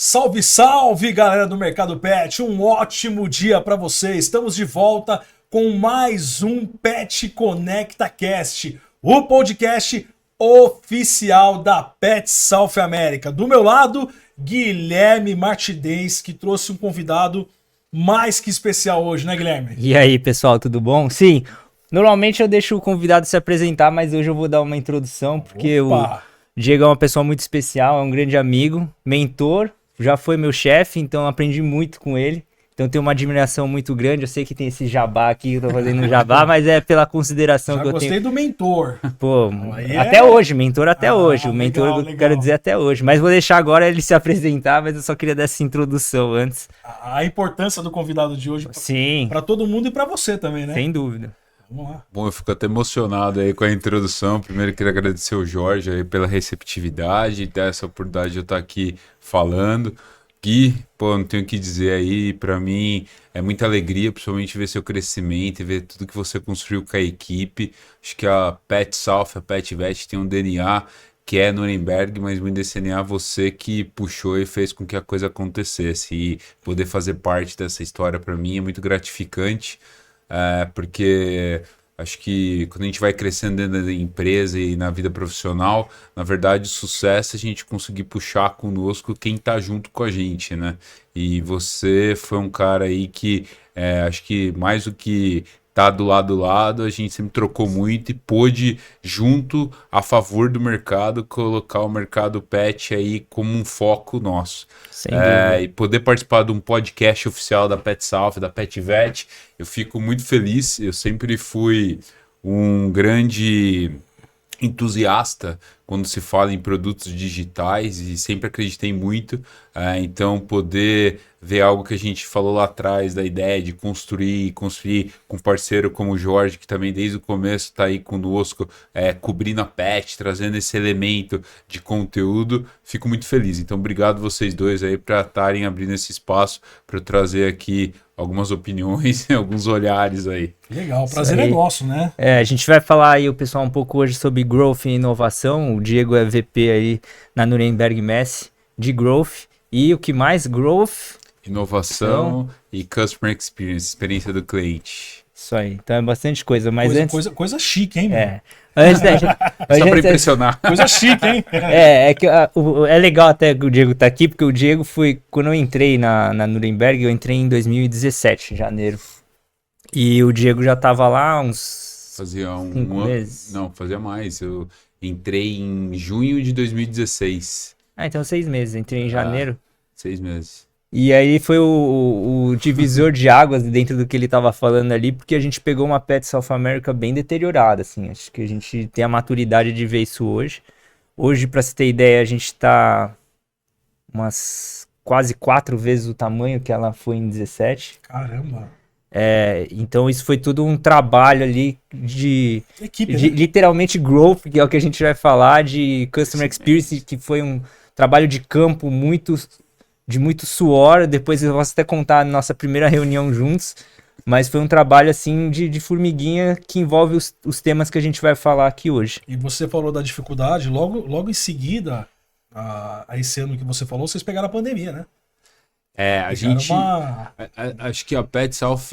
Salve, salve, galera do Mercado Pet! Um ótimo dia para você. Estamos de volta com mais um Pet Conecta Cast, o podcast oficial da Pet South America. Do meu lado, Guilherme Martinez, que trouxe um convidado mais que especial hoje, né, Guilherme? E aí, pessoal, tudo bom? Sim, normalmente eu deixo o convidado se apresentar, mas hoje eu vou dar uma introdução, porque Opa! o Diego é uma pessoa muito especial, é um grande amigo, mentor, já foi meu chefe, então aprendi muito com ele. Então tenho uma admiração muito grande. Eu sei que tem esse jabá aqui, eu tô fazendo um jabá, mas é pela consideração Já que eu gostei tenho. do mentor. Pô, Aí até hoje, mentor até hoje. O mentor legal, eu legal. quero dizer até hoje. Mas vou deixar agora ele se apresentar, mas eu só queria dar essa introdução antes. A importância do convidado de hoje Sim, para todo mundo e para você também, né? sem dúvida. Vamos lá. Bom, eu fico até emocionado aí com a introdução. Primeiro, queria agradecer o Jorge aí pela receptividade e dar essa oportunidade de eu estar aqui falando. Gui, pô, não tenho o que dizer aí, pra mim é muita alegria, principalmente ver seu crescimento e ver tudo que você construiu com a equipe. Acho que a Pet South, a Pet Vet tem um DNA que é Nuremberg, mas muito desse DNA você que puxou e fez com que a coisa acontecesse. E poder fazer parte dessa história pra mim é muito gratificante. Porque acho que quando a gente vai crescendo dentro da empresa e na vida profissional, na verdade o sucesso é a gente conseguir puxar conosco quem tá junto com a gente, né? E você foi um cara aí que acho que mais do que tá do lado, a gente sempre trocou muito e pôde, junto, a favor do mercado, colocar o mercado pet aí como um foco nosso. Sem dúvida. E poder participar de um podcast oficial da Pet South, da Pet Vet, eu fico muito feliz. Eu sempre fui um grande entusiasta quando se fala em produtos digitais e sempre acreditei muito. Então, poder ver algo que a gente falou lá atrás, da ideia de construir com um parceiro como o Jorge, que também desde o começo está aí conosco, cobrindo a Pet, trazendo esse elemento de conteúdo, fico muito feliz. Então, obrigado vocês dois aí para estarem abrindo esse espaço para eu trazer aqui algumas opiniões e alguns olhares aí. Legal, o prazer é nosso, né? A gente vai falar aí, o pessoal, um pouco hoje sobre growth e inovação. O Diego é VP aí na Nuremberg Mess de growth. E o que mais? Growth, inovação e customer experience, experiência do cliente. Isso aí, então é bastante coisa, mas Coisa chique, hein, mano? Antes da gente, Só pra impressionar. Coisa chique, hein? É legal até que o Diego tá aqui, porque o Diego foi, quando eu entrei na Nuremberg, eu entrei em 2017, em janeiro. E o Diego já tava lá uns Fazia 5 meses. Não, fazia mais. Eu entrei em junho de 2016. Então 6 meses, entrei em janeiro. 6 meses. E aí foi o divisor de águas dentro do que ele tava falando ali, porque a gente pegou uma Pet South America bem deteriorada, assim. Acho que a gente tem a maturidade de ver isso hoje. Hoje, pra você ter ideia, a gente tá umas quase 4 vezes o tamanho que ela foi em 17. Caramba. Então isso foi tudo um trabalho ali de Equipe, né? literalmente growth, que é o que a gente vai falar, de customer experience, que foi um trabalho de campo de muito suor. Depois eu posso até contar a nossa primeira reunião juntos, mas foi um trabalho assim de formiguinha que envolve os temas que a gente vai falar aqui hoje. E você falou da dificuldade, logo em seguida, a esse ano que você falou, vocês pegaram a pandemia, né? A gente... Acho que a Pet South,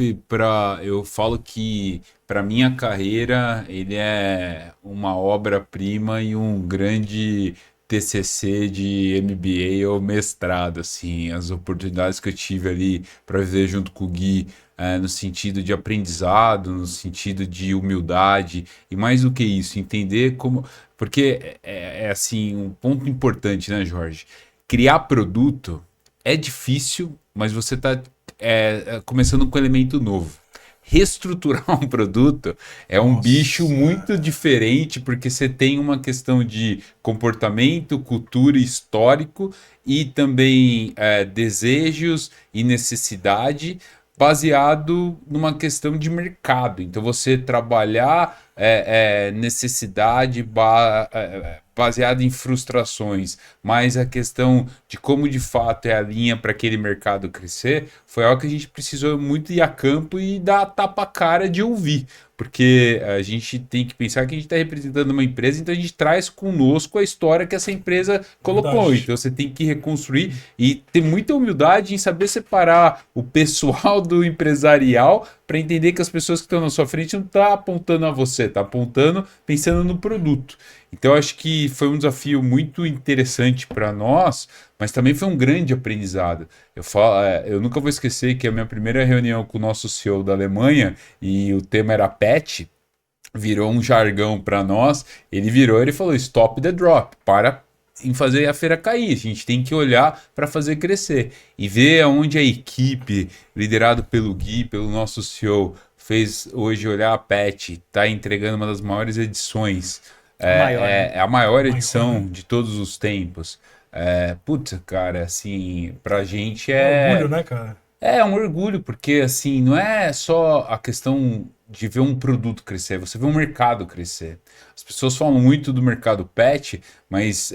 eu falo que para minha carreira, ele é uma obra-prima e um grande TCC de MBA ou mestrado, assim, as oportunidades que eu tive ali para viver junto com o Gui, no sentido de aprendizado, no sentido de humildade, e mais do que isso, entender como... Porque assim, um ponto importante, né, Jorge? Criar produto é difícil, mas você está começando com um elemento novo. Reestruturar um produto é um bicho muito diferente, porque você tem uma questão de comportamento, cultura, histórico e também desejos e necessidade baseado numa questão de mercado. Então você trabalhar necessidade baseada em frustrações, mas a questão de como de fato é a linha para aquele mercado crescer, foi algo que a gente precisou muito ir a campo e dar tapa a cara de ouvir. Porque a gente tem que pensar que a gente está representando uma empresa, então a gente traz conosco a história que essa empresa colocou. Verdade. Então você tem que reconstruir e ter muita humildade em saber separar o pessoal do empresarial para entender que as pessoas que estão na sua frente não estão apontando a você, está apontando pensando no produto. Então acho que foi um desafio muito interessante para nós, mas também foi um grande aprendizado. Eu nunca vou esquecer que a minha primeira reunião com o nosso CEO da Alemanha, e o tema era pet, virou um jargão para nós. Ele falou: stop the drop, para em fazer a feira cair. A gente tem que olhar para fazer crescer e ver aonde a equipe, liderado pelo Gui, pelo nosso CEO, fez hoje olhar a pet, está entregando uma das maiores edições. É a maior edição de todos os tempos. Putz, cara, assim, pra gente É orgulho, né, cara? é um orgulho, porque assim, não é só a questão de ver um produto crescer, você vê um mercado crescer. As pessoas falam muito do mercado pet, mas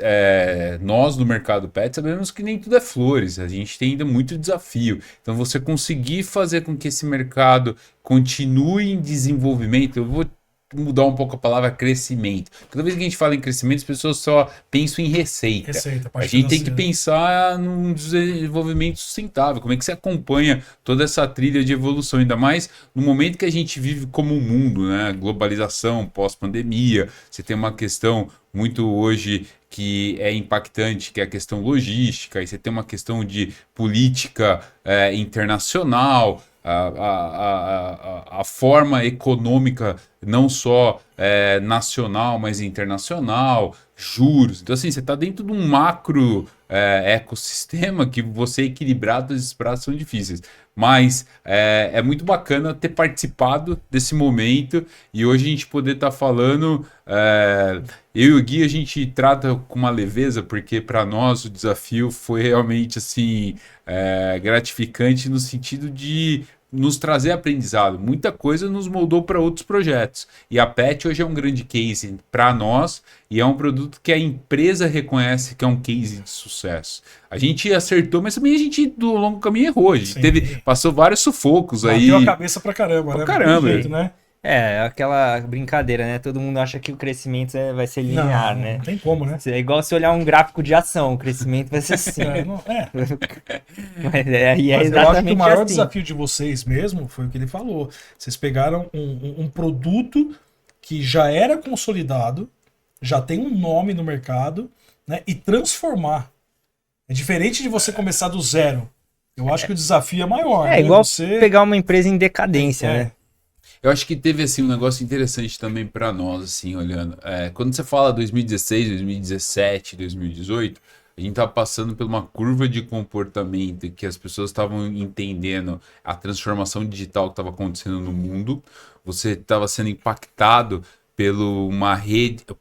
nós do mercado pet sabemos que nem tudo é flores, a gente tem ainda muito desafio. Então você conseguir fazer com que esse mercado continue em desenvolvimento, eu vou mudar um pouco a palavra crescimento. Toda vez que a gente fala em crescimento, as pessoas só pensam em receita. Receita, A parte gente tem que financeira. pensar num desenvolvimento sustentável. Como é que você acompanha toda essa trilha de evolução? Ainda mais no momento que a gente vive como um mundo, né? Globalização, pós-pandemia. Você tem uma questão muito hoje que é impactante, que é a questão logística. E você tem uma questão de política internacional. A forma econômica não só nacional, mas internacional, juros. Então, assim, você está dentro de um macro ecossistema que você equilibrar todos esses pratos são difíceis. Mas é muito bacana ter participado desse momento e hoje a gente poder estar falando. Eu e o Gui, a gente trata com uma leveza, porque para nós o desafio foi realmente assim gratificante no sentido de nos trazer aprendizado. Muita coisa nos moldou para outros projetos. E a Pet hoje é um grande case para nós e é um produto que a empresa reconhece que é um case de sucesso. A gente acertou, mas também a gente, do longo caminho, errou. A gente passou vários sufocos aí. Bateu a cabeça pra caramba, né? Caramba. Daquele jeito, né? Aquela brincadeira, né? Todo mundo acha que o crescimento vai ser linear, Não, né? não tem como, né? É igual se olhar um gráfico de ação, o crescimento vai ser assim. Mas Mas eu acho que o exatamente maior assim. desafio de vocês mesmo foi o que ele falou. Vocês pegaram um produto que já era consolidado, já tem um nome no mercado, né? E transformar. É diferente de você começar do zero. Eu acho que o desafio é maior. É né? igual você pegar uma empresa em decadência, né? Eu acho que teve assim um negócio interessante também para nós, assim, olhando. Quando você fala 2016, 2017, 2018, a gente estava passando por uma curva de comportamento que as pessoas estavam entendendo a transformação digital que estava acontecendo no mundo. Você estava sendo impactado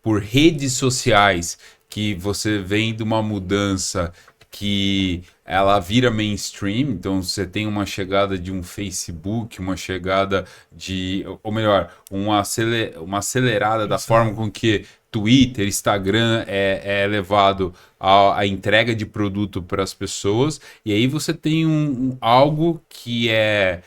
por redes sociais, que você vem de uma mudança que ela vira mainstream, então você tem uma chegada de um Facebook, uma chegada ou melhor, uma acelerada da forma com que Twitter, Instagram é levado à entrega de produto para as pessoas, e aí você tem algo que é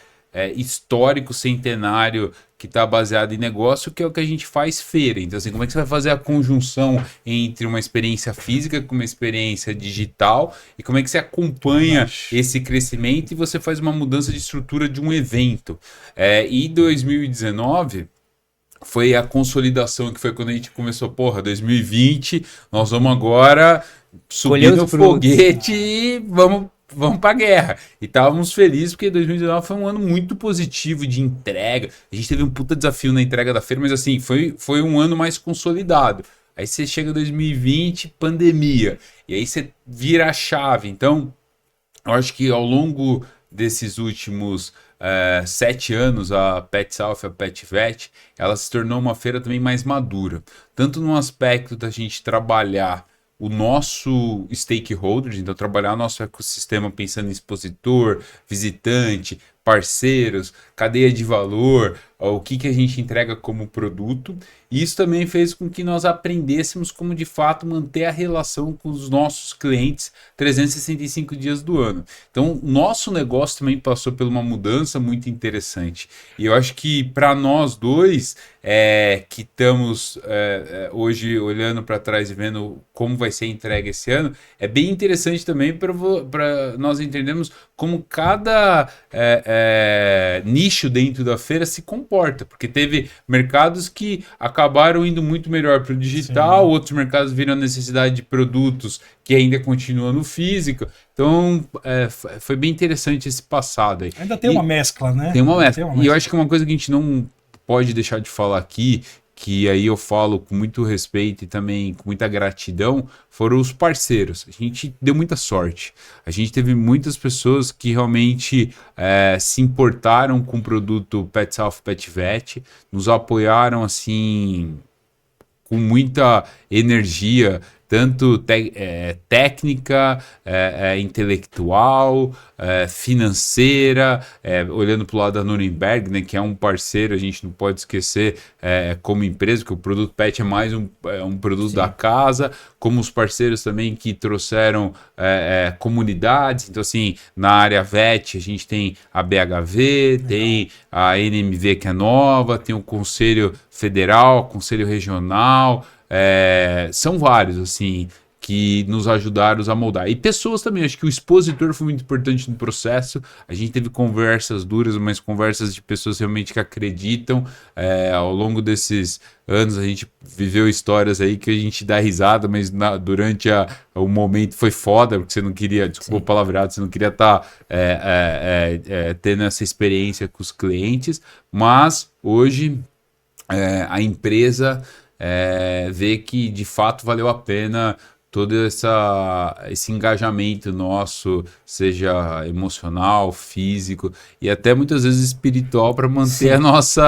histórico, centenário, que está baseado em negócio, que é o que a gente faz feira. Então, assim, como é que você vai fazer a conjunção entre uma experiência física com uma experiência digital e como é que você acompanha esse crescimento e você faz uma mudança de estrutura de um evento. E 2019 foi a consolidação, que foi quando a gente começou, 2020, nós vamos agora subir no foguete e vamos para a guerra. E estávamos felizes porque 2019 foi um ano muito positivo de entrega. A gente teve um puta desafio na entrega da feira, mas assim, foi um ano mais consolidado. Aí você chega em 2020, pandemia. E aí você vira a chave. Então, eu acho que ao longo desses últimos 7 anos, a Pet South, a Pet Vet, ela se tornou uma feira também mais madura. Tanto no aspecto da gente trabalhar o nosso stakeholders, então trabalhar nosso ecossistema pensando em expositor, visitante, parceiros, cadeia de valor, o que a gente entrega como produto. E isso também fez com que nós aprendêssemos como de fato manter a relação com os nossos clientes 365 dias do ano. Então, o nosso negócio também passou por uma mudança muito interessante. E eu acho que para nós dois, que estamos hoje olhando para trás e vendo como vai ser entregue esse ano, é bem interessante também para nós entendermos como cada nicho dentro da feira se comporta, porque teve mercados que acabaram indo muito melhor para o digital, sim, outros mercados viram a necessidade de produtos que ainda continuam no físico. Então, foi bem interessante esse passado aí. Ainda tem uma mescla, né? Tem uma mescla. E eu acho que uma coisa que a gente não pode deixar de falar aqui, que aí eu falo com muito respeito e também com muita gratidão, foram os parceiros. A gente deu muita sorte. A gente teve muitas pessoas que realmente se importaram com o produto Pets Health Pet Vet, nos apoiaram assim com muita energia, tanto técnica, intelectual, financeira, olhando para o lado da Nuremberg, né, que é um parceiro, a gente não pode esquecer como empresa, que o produto Pet é mais um produto, sim, da casa, como os parceiros também que trouxeram comunidades. Então, assim, na área VET, a gente tem a BHV, tem a NMV, que é nova, tem o Conselho Federal, Conselho Regional, são vários, assim, que nos ajudaram a moldar. E pessoas também, acho que o expositor foi muito importante no processo. A gente teve conversas duras, mas conversas de pessoas realmente que acreditam. Ao longo desses anos a gente viveu histórias aí que a gente dá risada, mas durante o momento foi foda, porque você não queria, desculpa o palavreado, você não queria estar tendo essa experiência com os clientes. Mas hoje a empresa ver que de fato valeu a pena todo esse engajamento nosso, seja emocional, físico e até muitas vezes espiritual, para manter nosso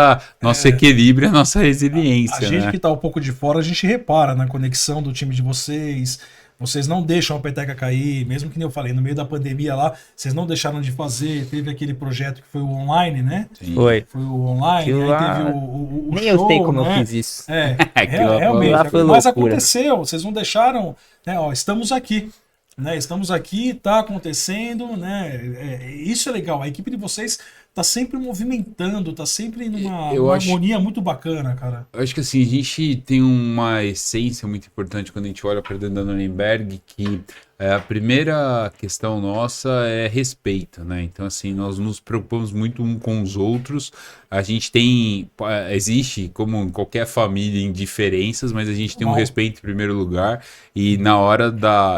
equilíbrio, a nossa resiliência. A gente que está um pouco de fora, a gente repara na conexão do time de vocês. Vocês não deixam a peteca cair, mesmo que nem eu falei, no meio da pandemia lá, vocês não deixaram de fazer. Teve aquele projeto que foi o online, né? Sim. Foi o online, aquilo aí lá... teve o Nem show, eu sei como né? eu fiz isso. Realmente. Lá foi mas loucura. aconteceu, vocês não deixaram, né? Ó, estamos aqui. Né, estamos aqui, tá acontecendo, né? Isso é legal. A equipe de vocês tá sempre movimentando, tá sempre numa harmonia muito bacana, cara. Eu acho que assim, a gente tem uma essência muito importante quando a gente olha para dentro da Nuremberg, que a primeira questão nossa é respeito, né? Então, assim, nós nos preocupamos muito um com os outros. A gente existe, como em qualquer família, indiferenças, mas a gente tem um respeito em primeiro lugar. E na hora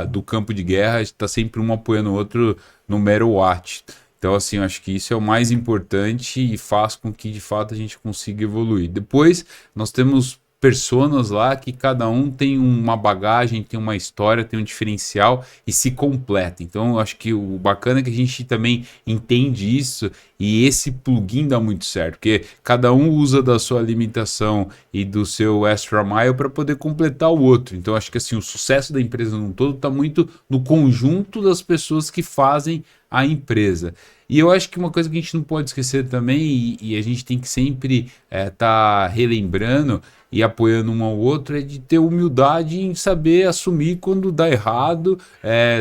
do campo de guerra, a gente tá sempre um apoiando o outro no mero watt. Então, assim, eu acho que isso é o mais importante e faz com que, de fato, a gente consiga evoluir. Depois, nós temos personas lá que cada um tem uma bagagem, tem uma história, tem um diferencial e se completa. Então, eu acho que o bacana é que a gente também entende isso e esse plugin dá muito certo, porque cada um usa da sua limitação e do seu extra mile para poder completar o outro. Então, acho que assim, o sucesso da empresa no todo está muito no conjunto das pessoas que fazem a empresa. E eu acho que uma coisa que a gente não pode esquecer também, e a gente tem que sempre tá relembrando e apoiando um ao outro, é de ter humildade em saber assumir quando dá errado,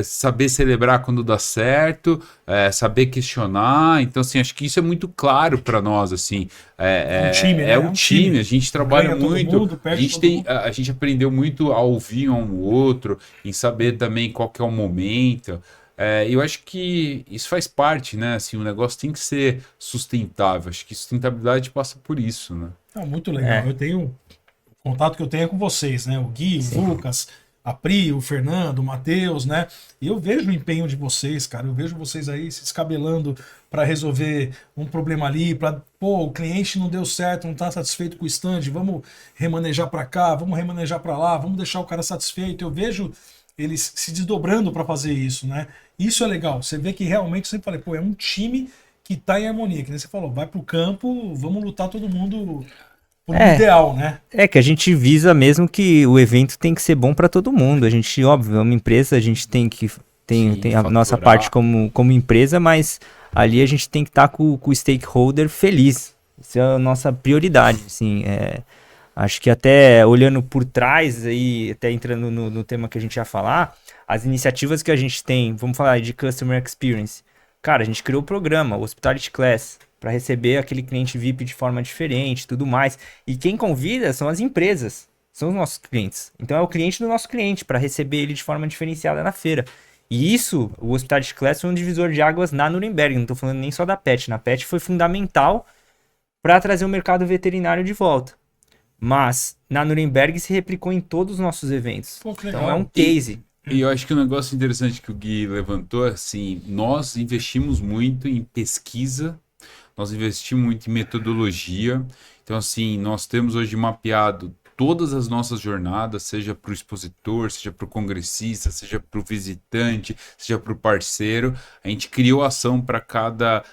saber celebrar quando dá certo, saber questionar. Então, assim, acho que isso é muito claro para nós, assim. Um time, né? Um time, a gente trabalha muito, a gente aprendeu muito a ouvir um ao outro, em saber também qual que é o momento. Eu acho que isso faz parte, né? Assim, o negócio tem que ser sustentável. Acho que sustentabilidade passa por isso, né? Muito legal. Eu tenho o contato que eu tenho com vocês, né? O Gui, o Lucas, a Pri, o Fernando, o Matheus, né? E eu vejo o empenho de vocês, cara. Eu vejo vocês aí se descabelando para resolver um problema ali, o cliente não deu certo, não está satisfeito com o stand, vamos remanejar para cá, vamos remanejar para lá, vamos deixar o cara satisfeito. Eu vejo eles se desdobrando para fazer isso, né? Isso é legal. Você vê que realmente, eu sempre falei, é um time que tá em harmonia. Que nem você falou, vai pro campo, vamos lutar todo mundo por um ideal, né? Que a gente visa mesmo que o evento tem que ser bom para todo mundo. A gente, óbvio, é uma empresa, a gente tem a nossa parte como empresa, mas ali a gente tem que estar com o stakeholder feliz. Isso é a nossa prioridade, assim, acho que até olhando por trás, aí, até entrando no tema que a gente ia falar, as iniciativas que a gente tem, vamos falar de Customer Experience. Cara, a gente criou o programa, o Hospitality Class, para receber aquele cliente VIP de forma diferente, tudo mais. E quem convida são as empresas, são os nossos clientes. Então é o cliente do nosso cliente, para receber ele de forma diferenciada na feira. E isso, o Hospitality Class foi um divisor de águas na Nuremberg, não estou falando nem só da PET. Na PET foi fundamental para trazer o mercado veterinário de volta. Mas na Nuremberg se replicou em todos os nossos eventos. Pô, que Então legal. é um case. E eu acho que um negócio interessante que o Gui levantou, assim, nós investimos muito em pesquisa, nós investimos muito em metodologia. Então, assim, nós temos hoje mapeado todas as nossas jornadas, seja para o expositor, seja para o congressista, seja para o visitante, seja para o parceiro. A gente criou ação para cada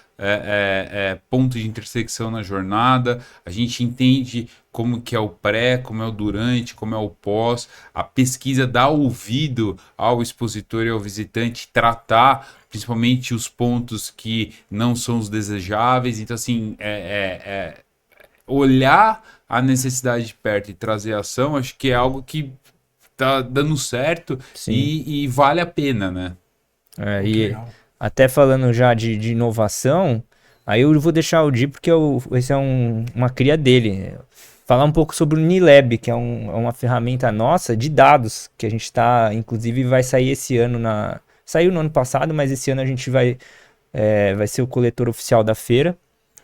ponto de intersecção na jornada. A gente entende como que é o pré, como é o durante, como é o pós. A pesquisa dá ouvido ao expositor e ao visitante, tratar principalmente os pontos que não são os desejáveis. Então, assim, olhar a necessidade de perto e trazer ação, acho que é algo que tá dando certo e vale a pena, né? E legal. até falando já de inovação, aí eu vou deixar o Di, porque esse é uma cria dele. Falar um pouco sobre o Nilab, que é uma ferramenta nossa de dados, que a gente está, inclusive vai sair esse ano, saiu no ano passado, mas esse ano a gente vai ser o coletor oficial da feira.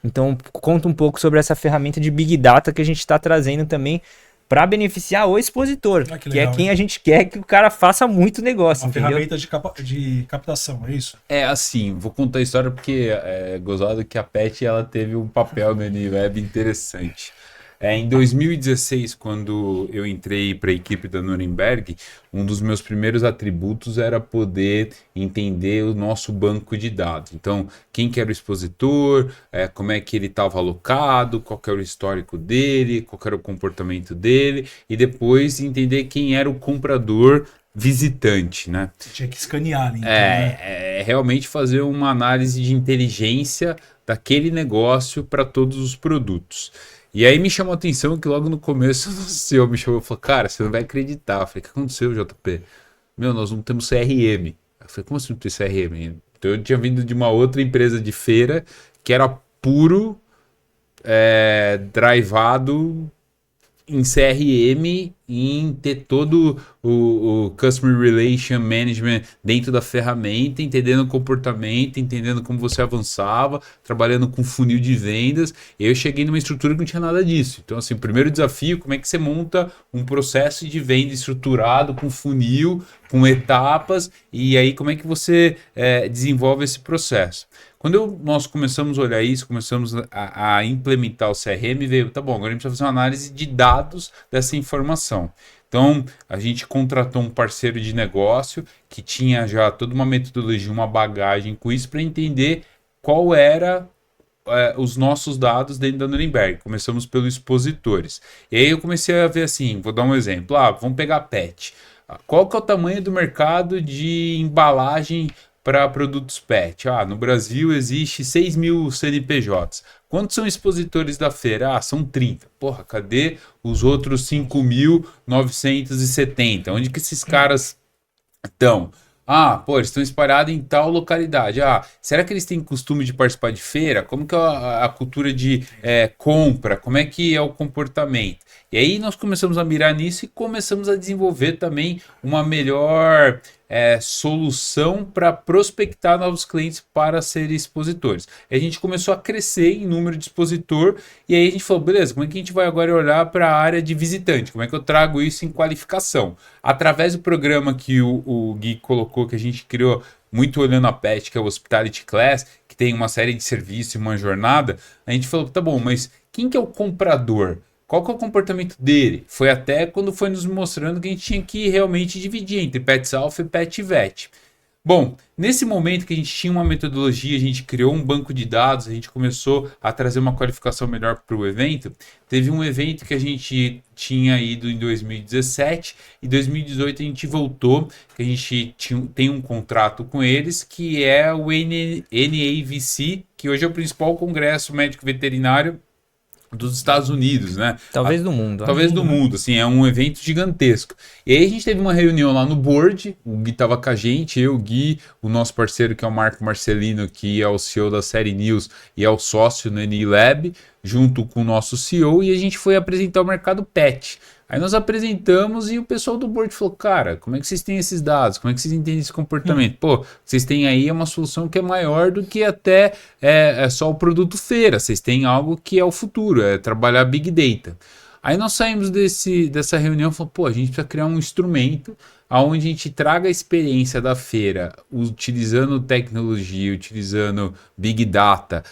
Então, conta um pouco sobre essa ferramenta de Big Data que a gente está trazendo também para beneficiar o expositor, que legal, legal, é quem a gente quer que o cara faça muito negócio, Uma entendeu? ferramenta de captação, é isso? É assim, vou contar a história porque é gozado que a PET ela teve um papel no Nilab interessante. Em 2016, quando eu entrei para a equipe da Nuremberg, um dos meus primeiros atributos era poder entender o nosso banco de dados. Então, quem que era o expositor, como é que ele estava alocado, qual que era o histórico dele, qual que era o comportamento dele, e depois entender quem era o comprador visitante, né? Você tinha que escanear, né? Então, né? Realmente fazer uma análise de inteligência daquele negócio para todos os produtos. E aí me chamou a atenção que logo no começo o CEO me chamou e falou, cara, você não vai acreditar. Eu falei, o que aconteceu, JP? Nós não temos CRM. Eu falei, como assim não tem CRM? Então eu tinha vindo de uma outra empresa de feira que era puro drivado em CRM, em ter todo o Customer Relation Management dentro da ferramenta, entendendo o comportamento, entendendo como você avançava, trabalhando com funil de vendas. E eu cheguei numa estrutura que não tinha nada disso. Então, assim, o primeiro desafio, como é que você monta um processo de venda estruturado, com funil, com etapas, e aí como é que você desenvolve esse processo? Quando nós começamos a olhar isso, começamos a implementar o CRM, veio, tá bom, agora a gente precisa fazer uma análise de dados dessa informação. Então, a gente contratou um parceiro de negócio que tinha já toda uma metodologia, uma bagagem com isso para entender qual era os nossos dados dentro da Nuremberg. Começamos pelos expositores. E aí eu comecei a ver assim, vou dar um exemplo. Vamos pegar a PET. Qual que é o tamanho do mercado de embalagem para produtos PET? No Brasil existe 6 mil CNPJs. Quantos são expositores da feira? São 30. Porra, cadê os outros 5.970? Onde que esses caras estão? Eles estão espalhados em tal localidade. Será que eles têm costume de participar de feira? Como que é a cultura de compra? Como é que é o comportamento? E aí nós começamos a mirar nisso e começamos a desenvolver também uma melhor solução para prospectar novos clientes para serem expositores. E a gente começou a crescer em número de expositor e aí a gente falou, beleza, como é que a gente vai agora olhar para a área de visitante? Como é que eu trago isso em qualificação? Através do programa que o Gui colocou, que a gente criou muito olhando a PET, que é o Hospitality Class, que tem uma série de serviços e uma jornada, a gente falou, tá bom, mas quem que é o comprador? Qual que é o comportamento dele? Foi até quando foi nos mostrando que a gente tinha que realmente dividir entre Pets Alpha e Pet Vet. Bom, nesse momento que a gente tinha uma metodologia, a gente criou um banco de dados, a gente começou a trazer uma qualificação melhor para o evento. Teve um evento que a gente tinha ido em 2017 e 2018 a gente voltou, que a gente tem um contrato com eles, que é o NAVC, que hoje é o principal congresso médico veterinário dos Estados Unidos, né? Talvez do mundo. Talvez do mundo, assim, é um evento gigantesco. E aí a gente teve uma reunião lá no board, o Gui tava com a gente, eu, o Gui, o nosso parceiro que é o Marco Marcelino, que é o CEO da Série News e é o sócio no NI Lab, junto com o nosso CEO, e a gente foi apresentar o mercado pet. Aí nós apresentamos e o pessoal do board falou, cara, como é que vocês têm esses dados? Como é que vocês entendem esse comportamento? Pô, vocês têm aí uma solução que é maior do que até só o produto feira. Vocês têm algo que é o futuro, é trabalhar Big Data. Aí nós saímos dessa reunião e falamos, pô, a gente precisa criar um instrumento onde a gente traga a experiência da feira, utilizando tecnologia, utilizando Big Data,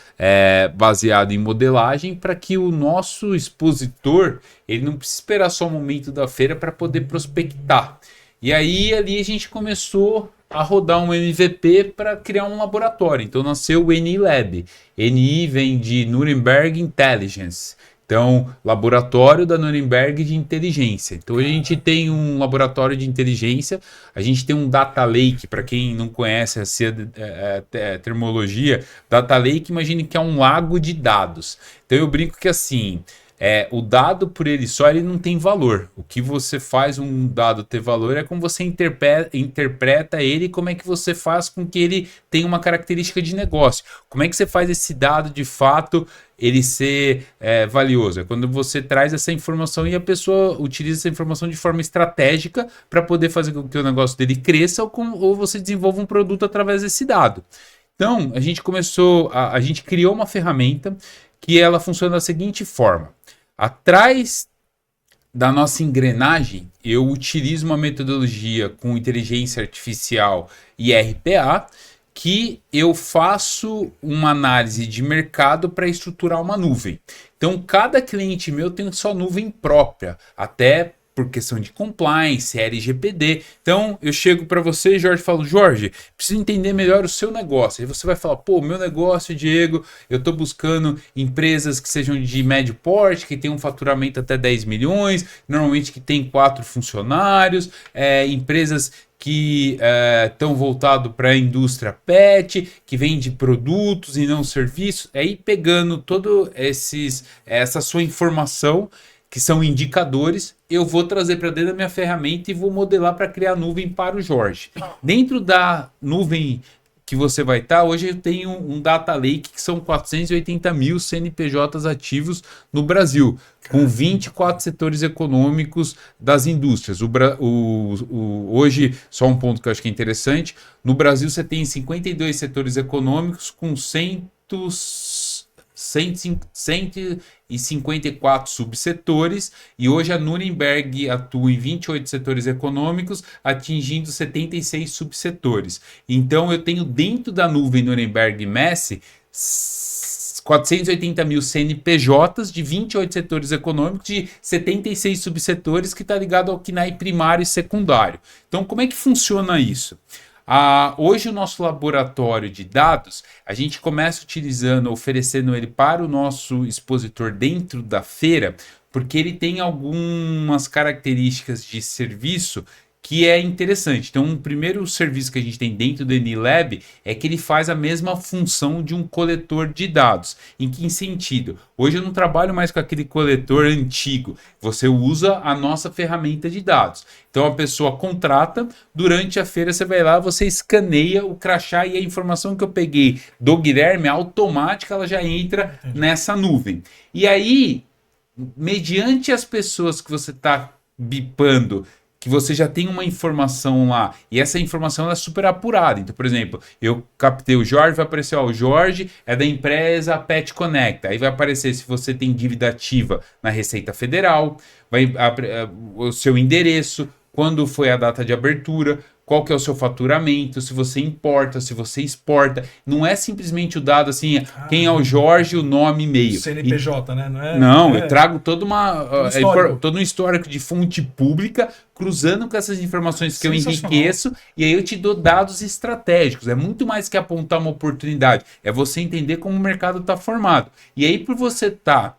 baseado em modelagem, para que o nosso expositor ele não precise esperar só o momento da feira para poder prospectar. E aí ali a gente começou a rodar um MVP para criar um laboratório. Então nasceu o NI Lab. NI vem de Nuremberg Intelligence. Então, laboratório da Nuremberg de inteligência. Então, a gente tem um laboratório de inteligência, a gente tem um data lake, para quem não conhece a termologia, data lake, imagine que é um lago de dados. Então, eu brinco que assim, o dado por ele só ele não tem valor. O que você faz um dado ter valor é como você interpreta ele e como é que você faz com que ele tenha uma característica de negócio. Como é que você faz esse dado de fato ele ser valioso? É quando você traz essa informação e a pessoa utiliza essa informação de forma estratégica para poder fazer com que o negócio dele cresça ou você desenvolva um produto através desse dado. Então, a gente a gente criou uma ferramenta que ela funciona da seguinte forma. Atrás da nossa engrenagem, eu utilizo uma metodologia com inteligência artificial e RPA, que eu faço uma análise de mercado para estruturar uma nuvem. Então, cada cliente meu tem sua nuvem própria, até por questão de compliance, LGPD. Então, eu chego para você, Jorge, e falo, Jorge, preciso entender melhor o seu negócio. Aí você vai falar, pô, meu negócio, Diego, eu estou buscando empresas que sejam de médio porte, que tenham um faturamento até 10 milhões, normalmente que tem 4 funcionários, empresas que estão voltados para a indústria pet, que vende produtos e não serviços. Aí pegando toda essa sua informação, que são indicadores, eu vou trazer para dentro da minha ferramenta e vou modelar para criar nuvem para o Jorge. Dentro da nuvem que você vai estar, hoje eu tenho um data lake que são 480 mil CNPJs ativos no Brasil, com 24 setores econômicos das indústrias. Hoje, só um ponto que eu acho que é interessante, no Brasil você tem 52 setores econômicos com 154 subsetores, e hoje a Nuremberg atua em 28 setores econômicos, atingindo 76 subsetores. Então eu tenho dentro da nuvem Nuremberg Messi 480 mil CNPJs de 28 setores econômicos, de 76 subsetores, que está ligado ao KNAI primário e secundário. Então como é que funciona isso? Hoje o nosso laboratório de dados, a gente começa oferecendo ele para o nosso expositor dentro da feira, porque ele tem algumas características de serviço que é interessante. Então, o primeiro serviço que a gente tem dentro do NI Lab é que ele faz a mesma função de um coletor de dados. Em que sentido? Hoje eu não trabalho mais com aquele coletor antigo. Você usa a nossa ferramenta de dados. Então, a pessoa contrata, durante a feira você vai lá, você escaneia o crachá e a informação que eu peguei do Guilherme, automática, ela já entra nessa nuvem. E aí, mediante as pessoas que você está bipando, que você já tem uma informação lá, e essa informação ela é super apurada. Então, por exemplo, eu captei o Jorge, vai aparecer, o Jorge é da empresa Pet Conecta, aí vai aparecer se você tem dívida ativa na Receita Federal, o seu endereço, quando foi a data de abertura, qual que é o seu faturamento, se você importa, se você exporta. Não é simplesmente o dado assim, quem é o Jorge, o nome, e-mail. CNPJ, né? Não, eu trago todo um histórico de fonte pública, cruzando com essas informações que eu enriqueço, e aí eu te dou dados estratégicos. É muito mais que apontar uma oportunidade, é você entender como o mercado está formado. E aí, por você estar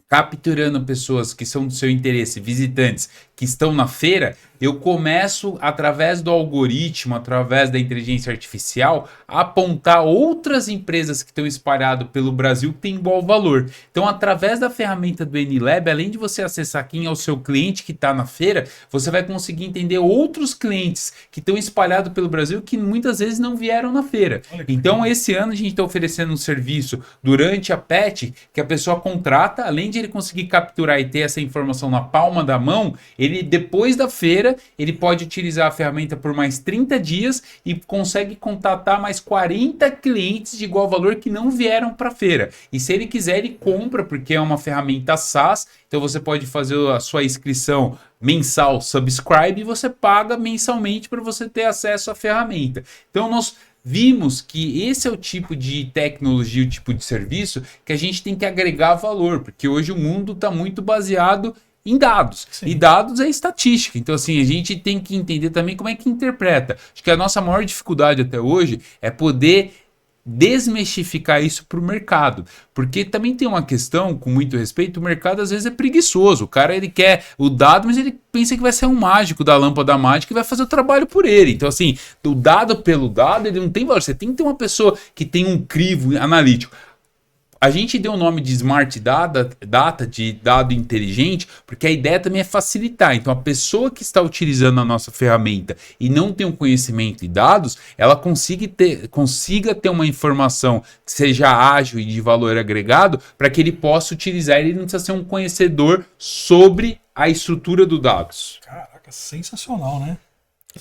capturando pessoas que são do seu interesse, visitantes que estão na feira, eu começo, através do algoritmo, através da inteligência artificial, a apontar outras empresas que estão espalhadas pelo Brasil que têm igual valor. Então, através da ferramenta do N-Lab, além de você acessar quem é o seu cliente que está na feira, você vai conseguir entender outros clientes que estão espalhados pelo Brasil que muitas vezes não vieram na feira. Então, esse ano a gente está oferecendo um serviço durante a PET que a pessoa contrata, além de ele conseguir capturar e ter essa informação na palma da mão, ele depois da feira, ele pode utilizar a ferramenta por mais 30 dias e consegue contatar mais 40 clientes de igual valor que não vieram para a feira. E se ele quiser, ele compra, porque é uma ferramenta SaaS, então você pode fazer a sua inscrição mensal, subscribe, e você paga mensalmente para você ter acesso à ferramenta. Então nós vimos que esse é o tipo de tecnologia, o tipo de serviço que a gente tem que agregar valor, porque hoje o mundo está muito baseado em dados. Sim. E dados é estatística. Então, assim, a gente tem que entender também como é que interpreta. Acho que a nossa maior dificuldade até hoje é poder desmistificar isso para o mercado. Porque também tem uma questão, com muito respeito, o mercado às vezes é preguiçoso. O cara, ele quer o dado, mas ele pensa que vai ser um mágico da lâmpada mágica e vai fazer o trabalho por ele. Então, assim, o dado pelo dado, ele não tem valor. Você tem que ter uma pessoa que tem um crivo analítico. A gente deu o nome de Smart Data, de dado inteligente, porque a ideia também é facilitar. Então, a pessoa que está utilizando a nossa ferramenta e não tem um conhecimento de dados, ela consiga ter uma informação que seja ágil e de valor agregado para que ele possa utilizar. Ele não precisa ser um conhecedor sobre a estrutura dos dados. Caraca, sensacional, né?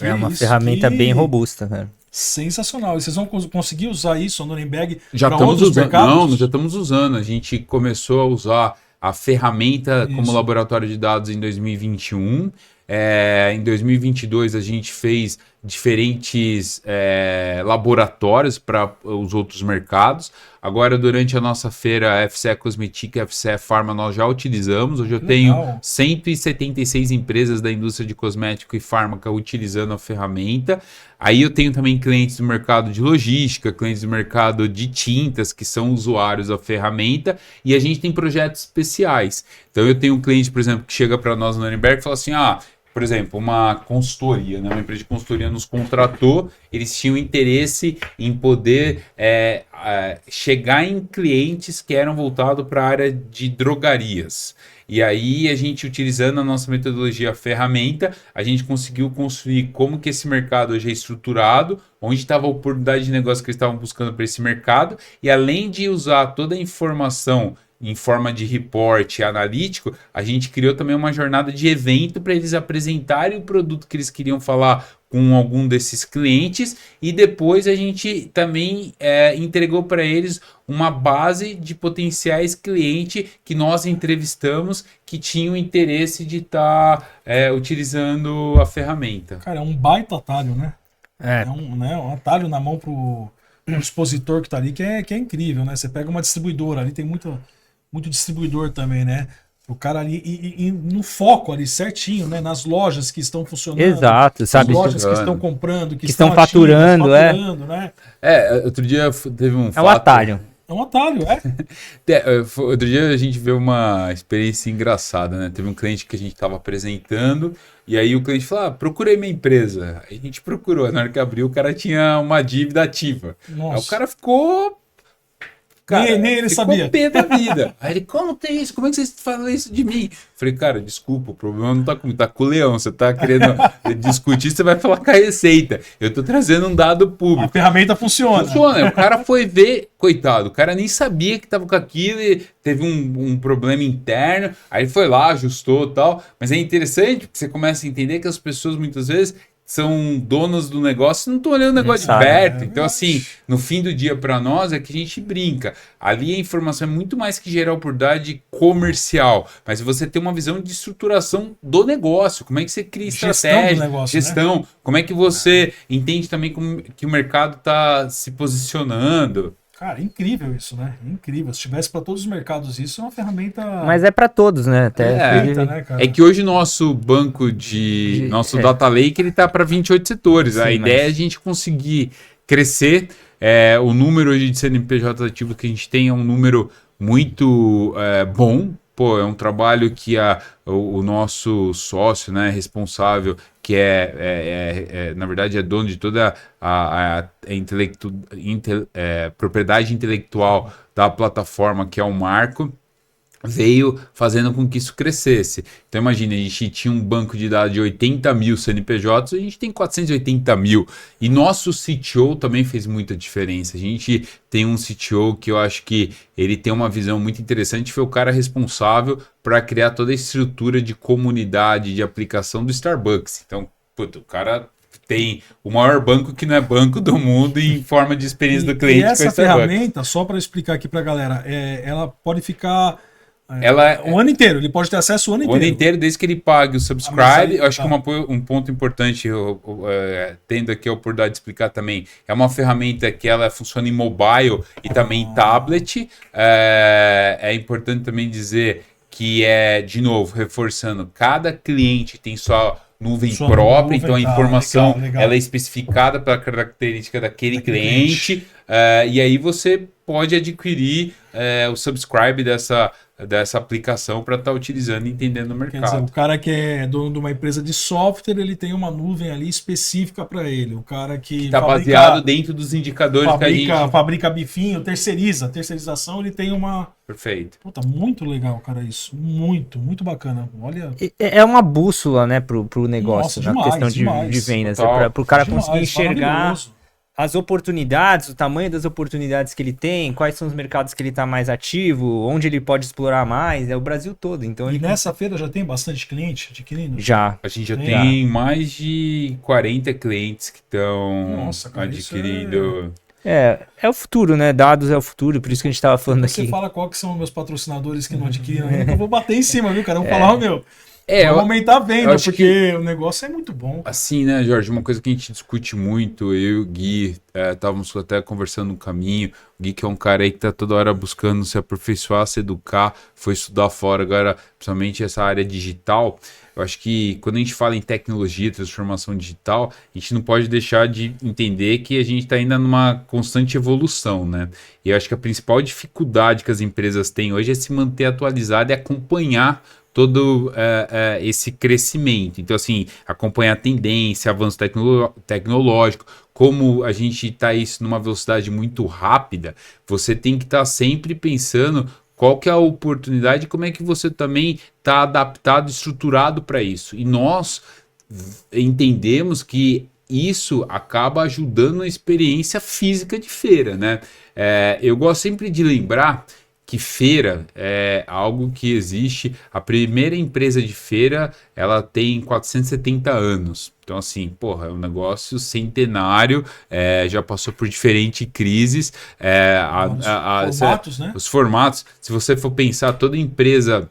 É uma ferramenta bem robusta, cara. Sensacional. E vocês vão conseguir usar isso no Nuremberg para outros mercados? Não, nós já estamos usando. A gente começou a usar a ferramenta como laboratório de dados em 2021. Em 2022 a gente fez diferentes laboratórios para os outros mercados. Agora, durante a nossa feira FCE Cosmetic e FCE Pharma, nós já utilizamos. Hoje eu tenho 176 empresas da indústria de cosmético e fármaca utilizando a ferramenta. Aí eu tenho também clientes do mercado de logística, clientes do mercado de tintas, que são usuários da ferramenta, e a gente tem projetos especiais. Então eu tenho um cliente, por exemplo, que chega para nós no Nuremberg e fala assim, por exemplo, uma consultoria, né? Uma empresa de consultoria nos contratou, eles tinham interesse em poder chegar em clientes que eram voltados para a área de drogarias. E aí a gente, utilizando a nossa metodologia, a ferramenta, a gente conseguiu construir como que esse mercado hoje é estruturado, onde estava a oportunidade de negócio que eles estavam buscando para esse mercado, e além de usar toda a informação em forma de report analítico, a gente criou também uma jornada de evento para eles apresentarem o produto que eles queriam falar com algum desses clientes, e depois a gente também entregou para eles uma base de potenciais clientes que nós entrevistamos que tinham interesse de estar utilizando a ferramenta. Cara, é um baita atalho, né? É um atalho na mão pro expositor que está ali, que é incrível, né? Você pega uma distribuidora ali, tem muito distribuidor também, né? O cara ali e no foco ali certinho, né? Nas lojas que estão funcionando. Exato, sabe? As lojas que estão comprando, que estão faturando, né? Outro dia teve um fato... um atalho. É um atalho, Outro dia a gente viu uma experiência engraçada, né? Teve um cliente que a gente estava apresentando, e aí o cliente falou, procurei minha empresa. Aí a gente procurou, na hora que abriu o cara tinha uma dívida ativa. Nossa. Aí o cara ficou... Cara, nem ele sabia. Pé da vida. Aí ele, como tem isso? Como é que vocês falam isso de mim? Falei, cara, desculpa, o problema não tá comigo, tá com o leão. Você tá querendo discutir, você vai falar com a Receita. Eu tô trazendo um dado público. A ferramenta funciona. O cara foi ver, coitado, o cara nem sabia que tava com aquilo, e teve um problema interno, aí foi lá, ajustou e tal. Mas é interessante porque você começa a entender que as pessoas muitas vezes são donos do negócio, não estão olhando o negócio de perto. Então, assim, no fim do dia para nós é que a gente brinca. Ali a informação é muito mais que gerar oportunidade comercial, mas você tem uma visão de estruturação do negócio. Como é que você cria estratégia, do negócio, gestão, né? como é que você entende também como que o mercado está se posicionando. Cara, incrível isso, né? Incrível. Se tivesse para todos os mercados isso, é uma ferramenta... Mas é para todos, né? Até né, cara? É que hoje o nosso banco nosso Data Lake, ele tá para 28 setores. Sim, a ideia é a gente conseguir crescer. O número hoje de CNPJ ativo que a gente tem é um número muito bom. Pô, é um trabalho que o nosso sócio, né, responsável, que na verdade é dono de toda a propriedade intelectual da plataforma, que é o Marco, veio fazendo com que isso crescesse. Então imagina, a gente tinha um banco de dados de 80 mil CNPJs, a gente tem 480 mil. E nosso CTO também fez muita diferença. A gente tem um CTO que eu acho que ele tem uma visão muito interessante, foi o cara responsável para criar toda a estrutura de comunidade, de aplicação do Starbucks. Então, puto, o cara tem o maior banco que não é banco do mundo em forma de experiência do cliente. E essa ferramenta, só para explicar aqui para a galera, ela pode ficar... o ano inteiro, ele pode ter acesso o ano inteiro. O ano inteiro, desde que ele pague o subscribe. Eu acho que um ponto importante, tendo aqui a oportunidade de explicar também, é uma ferramenta que ela funciona em mobile e também em tablet. É importante também dizer que de novo, reforçando, cada cliente tem sua nuvem própria, então a informação legal. Ela é especificada pela característica daquele cliente. E aí você pode adquirir o subscribe dessa aplicação para estar utilizando e entendendo o mercado. Quer dizer, o cara que é dono de uma empresa de software, ele tem uma nuvem ali específica para ele. O cara que está baseado dentro dos indicadores que a gente... Fabrica bifinho, terceirização, ele tem uma... Perfeito. Puta, muito legal, cara, isso. Muito, muito bacana. Olha... É uma bússola, né, pro negócio, nossa, na questão de vendas. Para o cara conseguir enxergar as oportunidades, o tamanho das oportunidades que ele tem, quais são os mercados que ele está mais ativo, onde ele pode explorar mais, é o Brasil todo. Então, nessa feira já tem bastante cliente adquirindo? Já. A gente já tem mais de 40 clientes que estão adquirindo. É o futuro, né? Dados é o futuro, por isso que a gente estava falando aqui. Você fala qual que são os meus patrocinadores que não adquiriram ainda, eu vou bater em cima, viu, cara? Eu vou falar, vamos aumentar a venda, porque o negócio é muito bom. Assim, né, Jorge, uma coisa que a gente discute muito, eu e o Gui, estávamos até conversando no caminho, o Gui que é um cara aí que tá toda hora buscando se aperfeiçoar, se educar, foi estudar fora, agora, principalmente essa área digital. Eu acho que quando a gente fala em tecnologia, transformação digital, a gente não pode deixar de entender que a gente está ainda numa constante evolução, né? E eu acho que a principal dificuldade que as empresas têm hoje é se manter atualizada e acompanhar todo esse crescimento. Então, assim, acompanhar a tendência, avanço tecnológico, como a gente está isso numa velocidade muito rápida, você tem que estar sempre pensando qual que é a oportunidade e como é que você também está adaptado, estruturado para isso. E nós entendemos que isso acaba ajudando a experiência física de feira, né? Eu gosto sempre de lembrar que feira é algo que existe. A primeira empresa de feira, ela tem 470 anos. Então, assim, porra, é um negócio centenário, já passou por diferentes crises. Os formatos, né? Os formatos. Se você for pensar, toda empresa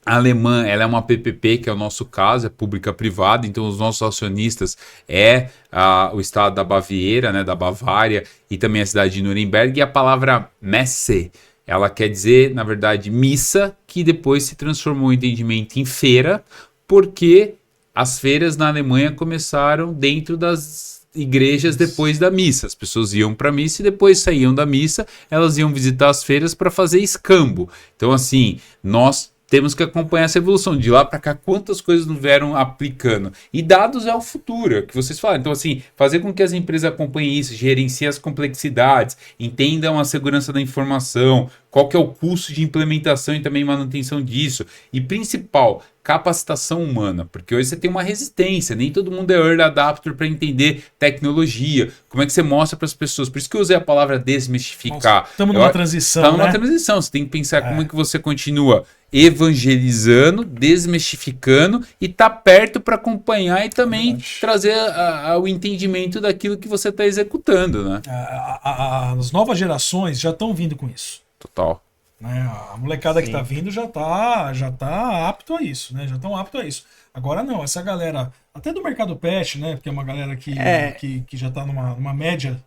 alemã, ela é uma PPP, que é o nosso caso, é pública-privada, então os nossos acionistas o estado da Baviera, né, da Bavária, e também a cidade de Nuremberg, e a palavra Messe, ela quer dizer, na verdade, missa, que depois se transformou em entendimento em feira, porque as feiras na Alemanha começaram dentro das igrejas depois da missa. As pessoas iam para a missa e depois saíam da missa, elas iam visitar as feiras para fazer escambo. Então, assim, nós temos que acompanhar essa evolução. De lá para cá, quantas coisas não vieram aplicando. E dados é o futuro, é o que vocês falam. Então, assim, fazer com que as empresas acompanhem isso, gerenciem as complexidades, entendam a segurança da informação, qual que é o custo de implementação e também manutenção disso. E principal, capacitação humana, porque hoje você tem uma resistência, nem todo mundo é early adapter para entender tecnologia, como é que você mostra para as pessoas, por isso que eu usei a palavra desmistificar. Estamos numa transição, Estamos né? numa transição, você tem que pensar como é que você continua evangelizando, desmistificando e tá perto para acompanhar e também trazer o entendimento daquilo que você está executando, né? As novas gerações já estão vindo com isso. Total. Né? A molecada que Sim. tá vindo já tá apto a isso, né? Já estão apto a isso. Agora não, essa galera, até do mercado pet, né? Porque é uma galera que já tá numa média,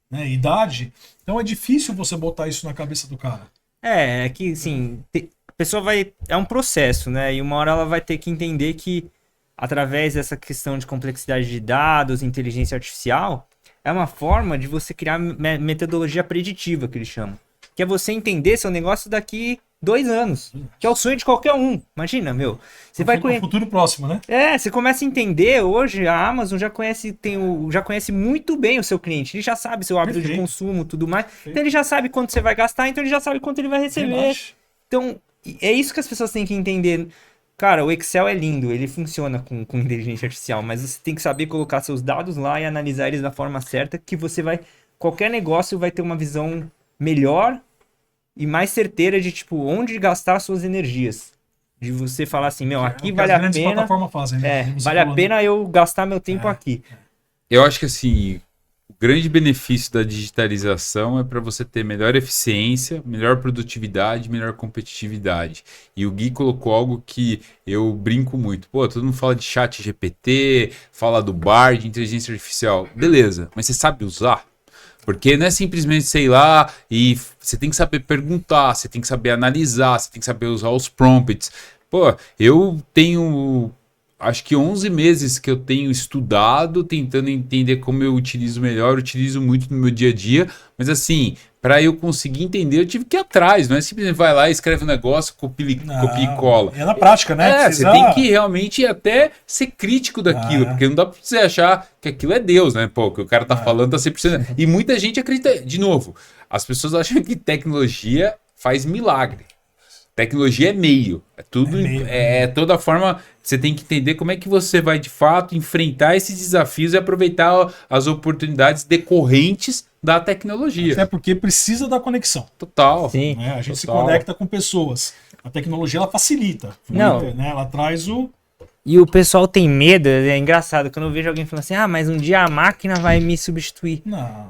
né, idade, então é difícil você botar isso na cabeça do cara. É que, assim, a pessoa vai... É um processo, né? E uma hora ela vai ter que entender que, através dessa questão de complexidade de dados, inteligência artificial, é uma forma de você criar metodologia preditiva, que eles chamam. Que é você entender seu negócio daqui 2 anos. Que é o sonho de qualquer um. Imagina, meu. Você vai No futuro próximo, né? você começa a entender hoje, a Amazon já conhece muito bem o seu cliente. Ele já sabe seu hábito de consumo, tudo mais. Então ele já sabe quanto você vai gastar, então ele já sabe quanto ele vai receber. Relaxa. Então, é isso que as pessoas têm que entender. Cara, o Excel é lindo, ele funciona com inteligência artificial, mas você tem que saber colocar seus dados lá e analisar eles da forma certa, que você vai... Qualquer negócio vai ter uma visão melhor e mais certeira de, tipo, onde gastar suas energias. De você falar assim, meu, aqui vale a pena... plataformas fazem, né? vale a pena eu gastar meu tempo aqui. Eu acho que, assim, o grande benefício da digitalização é para você ter melhor eficiência, melhor produtividade, melhor competitividade. E o Gui colocou algo que eu brinco muito. Pô, todo mundo fala de chat GPT, fala do Bard, de inteligência artificial. Beleza, mas você sabe usar? Porque não é simplesmente, sei lá, e você tem que saber perguntar, você tem que saber analisar, você tem que saber usar os prompts. Pô, eu tenho, acho que 11 meses que eu tenho estudado, tentando entender como eu utilizo melhor, eu utilizo muito no meu dia a dia, mas assim, para eu conseguir entender, eu tive que ir atrás, não é simplesmente vai lá, escreve um negócio, copia e cola. É na prática, né? Você tem que realmente até ser crítico daquilo, porque não dá pra você achar que aquilo é Deus, né? Pô, o que o cara tá falando tá 100%. E muita gente acredita, de novo, as pessoas acham que tecnologia faz milagre. Tecnologia é meio, é tudo, é toda forma, você tem que entender como é que você vai de fato enfrentar esses desafios e aproveitar as oportunidades decorrentes da tecnologia. Até porque precisa da conexão. Total. Sim. Né? A gente se Total. conecta com pessoas. A tecnologia, ela facilita. Não. Né? Ela traz o... E o pessoal tem medo, é engraçado, quando eu vejo alguém falando assim, mas um dia a máquina vai me substituir.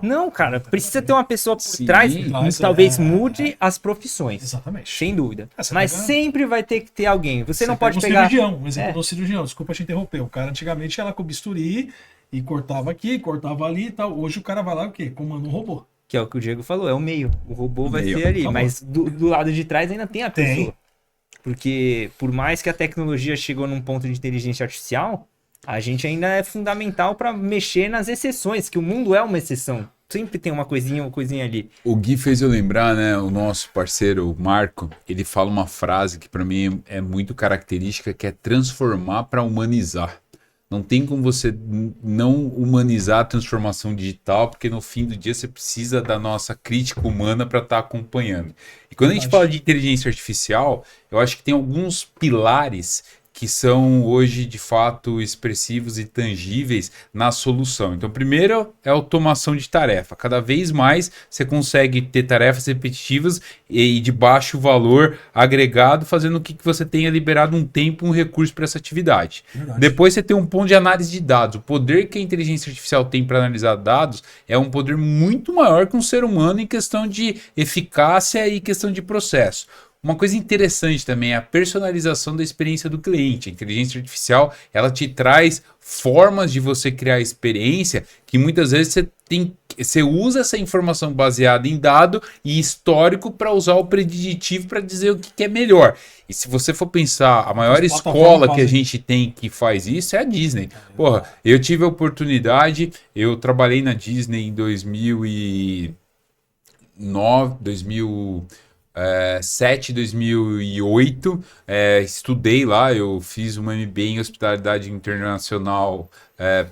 Não, cara, precisa ter uma pessoa por trás, talvez mude as profissões. Exatamente. Sem dúvida. Você Mas pega- sempre vai ter que ter alguém. Você não pode pega pegar... cirurgião, um exemplo do cirurgião, desculpa te interromper. O cara antigamente ia lá com o bisturi e cortava aqui, cortava ali e tal. Hoje o cara vai lá o quê? Comanda um robô. Que é o que o Diego falou, é o meio. O robô vai Meio, ser ali, acabou. mas do lado de trás ainda tem a Tem. pessoa. Porque por mais que a tecnologia chegou num ponto de inteligência artificial, a gente ainda é fundamental para mexer nas exceções, que o mundo é uma exceção. Sempre tem uma coisinha ali. O Gui fez eu lembrar, né? O nosso parceiro, o Marco, ele fala uma frase que para mim é muito característica, que é transformar para humanizar. Não tem como você não humanizar a transformação digital, porque no fim do dia você precisa da nossa crítica humana para estar acompanhando. E quando a gente fala de inteligência artificial, eu acho que tem alguns pilares que são hoje de fato expressivos e tangíveis na solução. Então, primeiro é a automação de tarefa. Cada vez mais você consegue ter tarefas repetitivas e de baixo valor agregado, fazendo com que você tenha liberado um tempo, um recurso para essa atividade. Verdade. Depois você tem um ponto de análise de dados. O poder que a inteligência artificial tem para analisar dados é um poder muito maior que um ser humano em questão de eficácia e questão de processo. Uma coisa interessante também é a personalização da experiência do cliente. A inteligência artificial, ela te traz formas de você criar experiência que muitas vezes você usa essa informação baseada em dado e histórico para usar o preditivo para dizer o que é melhor. E se você for pensar, a maior escola que a gente tem que faz isso é a Disney. Porra, eu tive a oportunidade, eu trabalhei na Disney em 2009, 2007, 2008, estudei lá, eu fiz uma MBA em Hospitalidade Internacional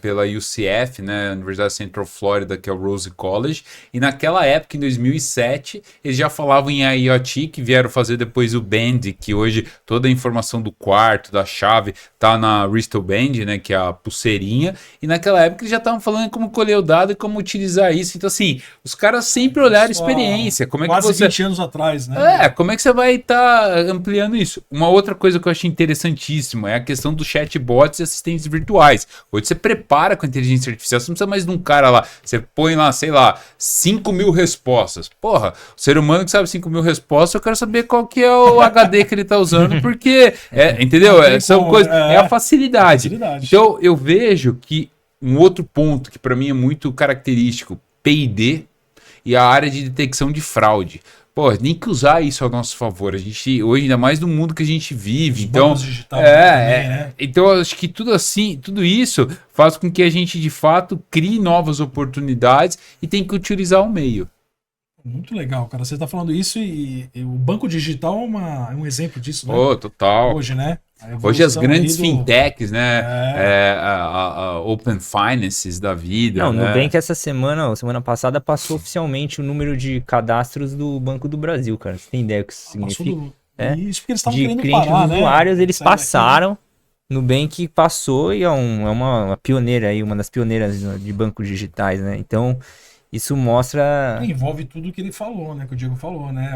pela UCF, né, Universidade Central Florida, que é o Rose College, e naquela época, em 2007, eles já falavam em IoT, que vieram fazer depois o Band, que hoje toda a informação do quarto, da chave, tá na wristband, né, que é a pulseirinha, e naquela época eles já estavam falando como colher o dado e como utilizar isso. Então, assim, os caras sempre olharam experiência. Como é quase que você... 20 anos atrás, né? como é que você vai estar ampliando isso? Uma outra coisa que eu achei interessantíssima é a questão dos chatbots e assistentes virtuais. Hoje você prepara com a inteligência artificial, você não precisa mais de um cara lá, você põe lá, sei lá, 5.000 respostas. Porra, o ser humano que sabe 5.000 respostas, eu quero saber qual que é o HD que ele tá usando, porque, entendeu? São coisas, é a facilidade. Então, eu vejo que um outro ponto que para mim é muito característico, P&D e a área de detecção de fraude. Pô, nem que usar isso ao nosso favor. A gente, hoje, ainda mais no mundo que a gente vive. Os então, bancos digitais também, né? Então, eu acho que tudo isso faz com que a gente, de fato, crie novas oportunidades e tem que utilizar o meio. Muito legal, cara. Você está falando isso e o banco digital é um exemplo disso, né? Total. Hoje, né? Hoje as grandes fintechs, né? A Open Finances da vida. Não, né? Nubank essa semana passada passou oficialmente o número de cadastros do Banco do Brasil, cara. Você tem ideia do que isso significa? Isso porque eles estavam de querendo clientes parar, usuários, né? eles passaram. Nubank passou e é uma pioneira aí, uma das pioneiras de bancos digitais, né? Então, isso mostra... Envolve tudo que ele falou, né? Que o Diego falou, né?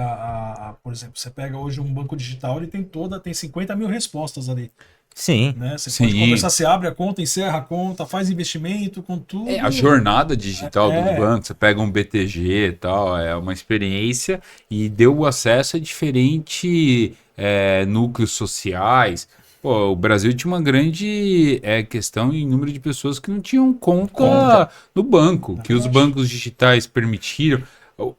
Por exemplo, você pega hoje um banco digital, ele tem 50 mil respostas ali. Sim. Né? Você pode conversar, você abre a conta, encerra a conta, faz investimento com tudo. A jornada digital dos bancos, você pega um BTG e tal, é uma experiência e deu acesso a diferentes núcleos sociais. Pô, o Brasil tinha uma grande questão em número de pessoas que não tinham conta no banco, que os bancos digitais permitiram.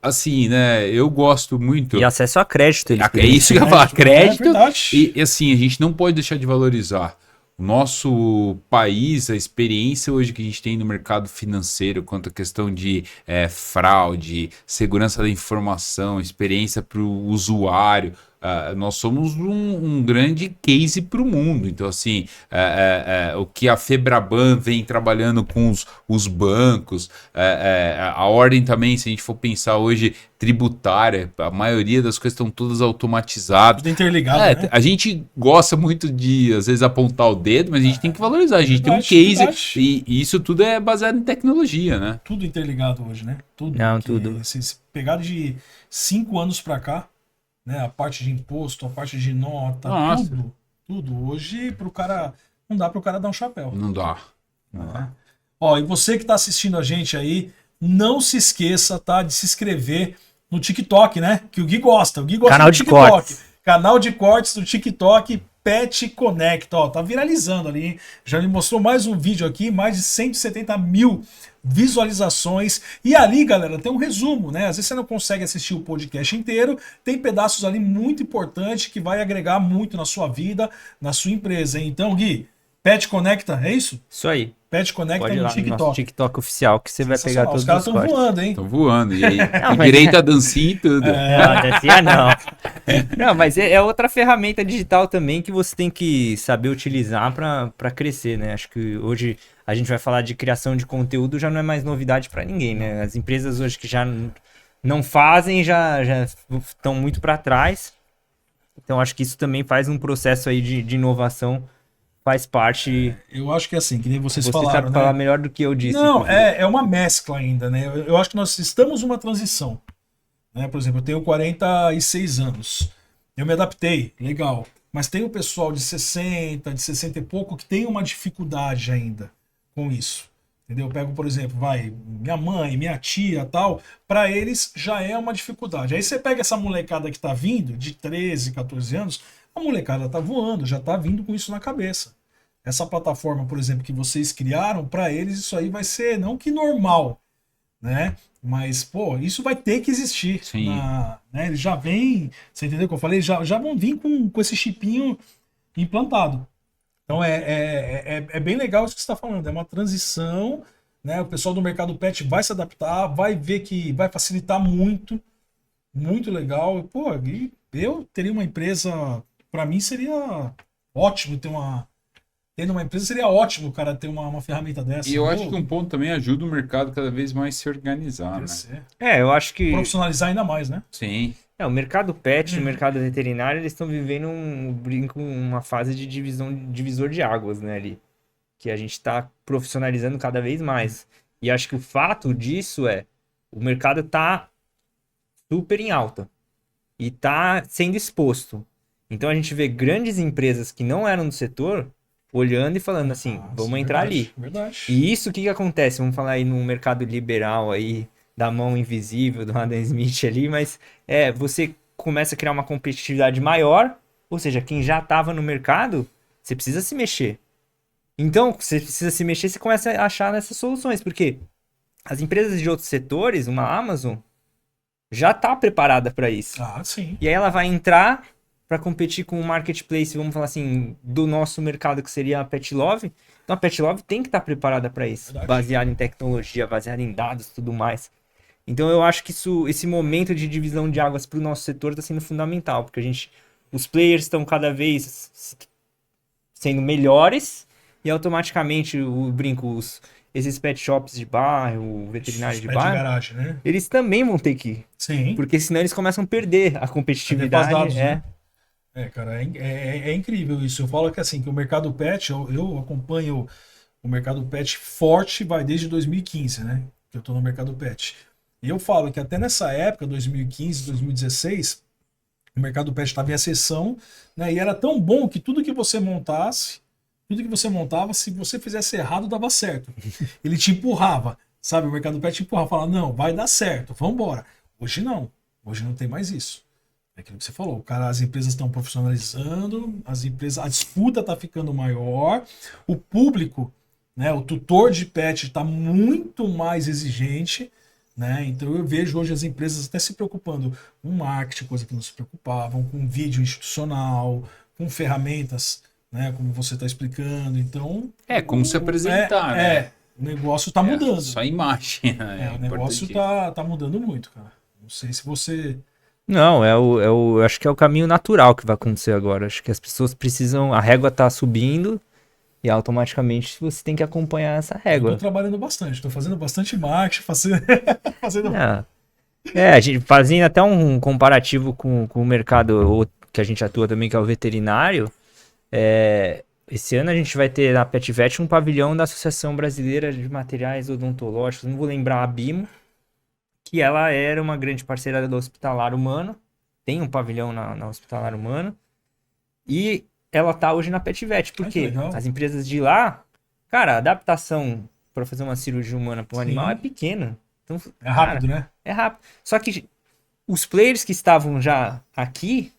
Assim, né, eu gosto muito... E acesso a crédito. É isso que eu ia falar, crédito. E assim, a gente não pode deixar de valorizar. O nosso país, a experiência hoje que a gente tem no mercado financeiro, quanto à questão de fraude, segurança da informação, experiência para o usuário, nós somos um grande case para o mundo. Então, assim, o que a Febraban vem trabalhando com os bancos, a ordem também, se a gente for pensar hoje, tributária, a maioria das coisas estão todas automatizadas. Tudo interligado, né? A gente gosta muito de, às vezes, apontar o dedo, mas a gente tem que valorizar. A gente tem um case e isso tudo é baseado em tecnologia, né? Tudo interligado hoje, né? Tudo. Não, tudo. Se pegar de 5 anos para cá, né? A parte de imposto, a parte de nota, tudo. Hoje, pro cara, não dá pro cara dar um chapéu. Não dá. Ó, e você que tá assistindo a gente aí, não se esqueça, tá, de se inscrever no TikTok, né? Que o Gui gosta. O Gui gosta Canal do de TikTok. cortes. Canal de cortes do TikTok, Pet Conecta. Ó, tá viralizando ali, hein? Já me mostrou mais um vídeo aqui, mais de 170 mil visualizações. E ali, galera, tem um resumo, né? Às vezes você não consegue assistir o podcast inteiro, tem pedaços ali muito importantes que vai agregar muito na sua vida, na sua empresa, hein? Então, Gui, Pet Conecta, é isso? Isso aí. Pet Conecta Pode ir no lá TikTok. no nosso TikTok oficial, que você vai pegar todos os caras estão cortes. voando, hein? Estão voando. E aí, Não, tem direito a dancinha e tudo. Não, dancinha não. Não, mas é outra ferramenta digital também que você tem que saber utilizar para crescer, né? Acho que hoje a gente vai falar de criação de conteúdo, já não é mais novidade para ninguém, né? As empresas hoje que já não fazem, já estão muito para trás. Então acho que isso também faz um processo aí de inovação, faz parte. Eu acho que é assim, que nem vocês Você falaram, sabe falar melhor do que eu disse. Não, é uma mescla ainda, né? Eu acho que nós estamos numa transição. Né? Por exemplo, eu tenho 46 anos. Eu me adaptei, legal. Mas tem o pessoal de 60, de 60 e pouco que tem uma dificuldade ainda com isso. Entendeu? Eu pego, por exemplo, minha mãe, minha tia, tal, para eles já é uma dificuldade. Aí você pega essa molecada que tá vindo, de 13, 14 anos, a molecada tá voando, já tá vindo com isso na cabeça. Essa plataforma, por exemplo, que vocês criaram, para eles isso aí vai ser, não que normal, né? Mas, pô, isso vai ter que existir. Sim. Né? Eles já vêm, você entendeu o que eu falei? Já vão vir com esse chipinho implantado. Então é bem legal isso que você está falando, é uma transição, né? O pessoal do mercado pet vai se adaptar, vai ver que vai facilitar muito, muito legal. Pô, eu teria uma empresa, para mim seria ótimo ter tendo uma empresa, seria ótimo o cara ter uma ferramenta dessa. E eu acho que um ponto também ajuda o mercado cada vez mais se organizar, né? Eu acho que... Profissionalizar ainda mais, né? Sim. o mercado pet e o mercado veterinário, eles estão vivendo uma fase de divisor de águas, né, ali. Que a gente está profissionalizando cada vez mais. E acho que o fato disso o mercado tá super em alta. E tá sendo exposto. Então a gente vê grandes empresas que não eram do setor olhando e falando assim, vamos entrar ali. Verdade. E isso, o que acontece? Vamos falar aí no mercado liberal aí, da mão invisível do Adam Smith ali, mas você começa a criar uma competitividade maior, ou seja, quem já estava no mercado, você precisa se mexer. Então, você precisa se mexer, você começa a achar nessas soluções, porque as empresas de outros setores, uma Amazon, já está preparada para isso. Ah, sim. E aí ela vai entrar para competir com o marketplace, vamos falar assim, do nosso mercado, que seria a Pet Love. Então a Pet Love tem que estar preparada para isso, baseada em tecnologia, baseada em dados e tudo mais. Então eu acho que esse momento de divisão de águas para o nosso setor está sendo fundamental, porque os players estão cada vez sendo melhores e automaticamente, esses pet shops de bairro, veterinários de bairro, de garagem, né? eles também vão ter que ir. Sim. Porque senão eles começam a perder a competitividade. Dados, né? Cara, é incrível isso. Eu falo que assim, que o mercado pet, eu acompanho o mercado pet forte, vai desde 2015, né? Que eu tô no mercado pet. E eu falo que até nessa época, 2015, 2016, o mercado pet estava em ascensão, né? E era tão bom que tudo que você montava, se você fizesse errado, dava certo. Ele te empurrava, sabe? O mercado pet te empurrava, falava, não, vai dar certo, vamos embora. Hoje não tem mais isso. É aquilo que você falou, as empresas estão profissionalizando, a disputa está ficando maior, o público, né, o tutor de pet está muito mais exigente, né? Então eu vejo hoje as empresas até se preocupando com marketing, coisa que não se preocupavam, com vídeo institucional, com ferramentas, né, como você está explicando. Então como se apresentar, né? O negócio está mudando. Só imagem, né? O negócio tá mudando muito, cara. Não sei se você... Não, eu acho que é o caminho natural que vai acontecer agora. Acho que as pessoas precisam... A régua tá subindo e automaticamente você tem que acompanhar essa régua. Eu tô trabalhando bastante, tô fazendo bastante marketing, fazendo... A gente fazendo até um comparativo com o mercado que a gente atua também, que é o veterinário. Esse ano a gente vai ter na PetVet um pavilhão da Associação Brasileira de Materiais Odontológicos, não vou lembrar a BIMO, que ela era uma grande parceira do Hospitalar Humano, tem um pavilhão na Hospitalar Humano, e ela tá hoje na PetVet, porque as empresas de lá, cara, a adaptação para fazer uma cirurgia humana para um animal é pequena. Então, é rápido, né? É rápido. Só que os players que estavam já aqui,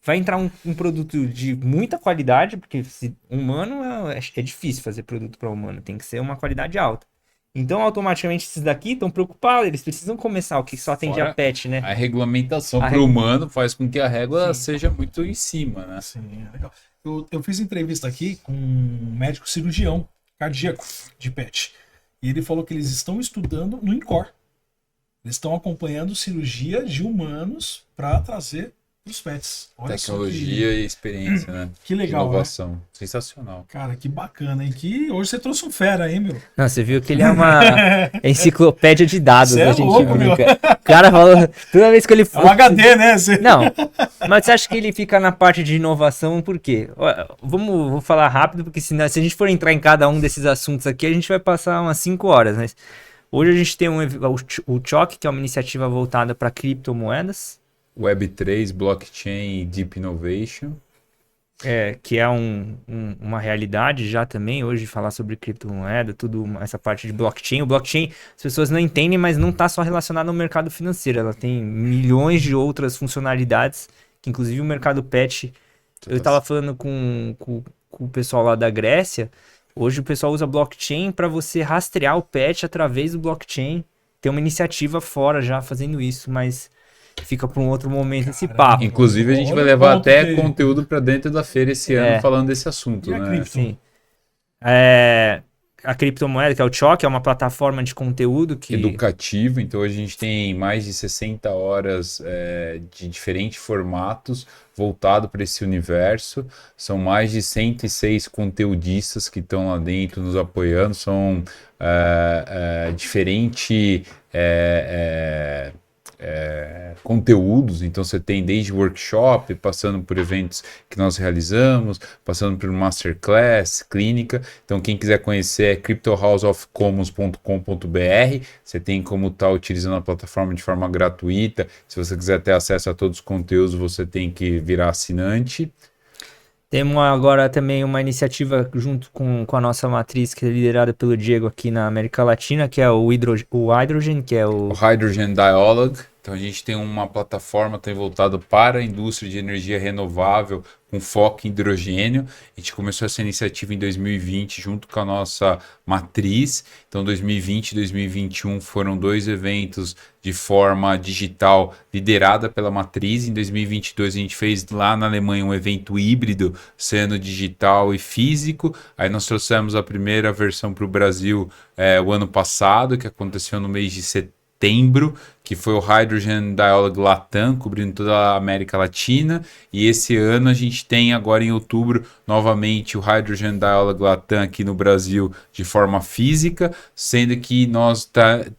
vai entrar um produto de muita qualidade, porque humano é difícil fazer produto para humano, tem que ser uma qualidade alta. Então, automaticamente, esses daqui estão preocupados, eles precisam começar o que só atende a pet, né? A regulamentação para o humano faz com que a régua seja muito em cima, né? Sim, é legal. Eu fiz entrevista aqui com um médico cirurgião cardíaco de pet. E ele falou que eles estão estudando no INCOR. Eles estão acompanhando cirurgia de humanos para trazer os pets. Olha, tecnologia e experiência, né? Que legal, inovação. Né? Sensacional. Cara, que bacana, hein? Que hoje você trouxe um fera, hein, meu? Não, você viu que ele é uma enciclopédia de dados, a gente louco, brinca. O cara falou, toda vez que ele... É um HD, né? Não, mas você acha que ele fica na parte de inovação por quê? Vou falar rápido, porque senão, se a gente for entrar em cada um desses assuntos aqui, a gente vai passar umas 5 horas, mas hoje a gente tem o CHOC, que é uma iniciativa voltada para criptomoedas, Web3, Blockchain e Deep Innovation. Que é uma realidade já também, hoje falar sobre criptomoeda, tudo essa parte de blockchain. O blockchain, as pessoas não entendem, mas não está só relacionado ao mercado financeiro. Ela tem milhões de outras funcionalidades, que inclusive o mercado pet... Eu estava falando com o pessoal lá da Grécia, hoje o pessoal usa blockchain para você rastrear o pet através do blockchain. Tem uma iniciativa fora já fazendo isso, mas... Fica para um outro momento esse papo. Inclusive, a gente vai levar até conteúdo para dentro da feira esse ano falando desse assunto, né? Sim. a criptomoeda, que é o Choque, é uma plataforma de conteúdo que... Educativo, então hoje a gente tem mais de 60 horas de diferentes formatos voltado para esse universo. São mais de 106 conteudistas que estão lá dentro nos apoiando, são diferentes conteúdos, então você tem desde workshop, passando por eventos que nós realizamos, passando por masterclass, clínica. Então quem quiser conhecer é cryptohouseofcommons.com.br, você tem como estar utilizando a plataforma de forma gratuita. Se você quiser ter acesso a todos os conteúdos, você tem que virar assinante. Temos agora também uma iniciativa junto com a nossa matriz, que é liderada pelo Diego aqui na América Latina, que é o Hydrogen, que é o Hydrogen Dialogue. Então a gente tem uma plataforma que tem voltado para a indústria de energia renovável com foco em hidrogênio. A gente começou essa iniciativa em 2020 junto com a nossa matriz. Então 2020 e 2021 foram 2 eventos de forma digital liderada pela matriz. Em 2022 a gente fez lá na Alemanha um evento híbrido, sendo digital e físico. Aí nós trouxemos a primeira versão para o Brasil o ano passado, que aconteceu no mês de setembro, que foi o Hydrogen Dialogue Latam, cobrindo toda a América Latina. E esse ano a gente tem agora em outubro novamente o Hydrogen Dialogue Latam aqui no Brasil de forma física, sendo que nós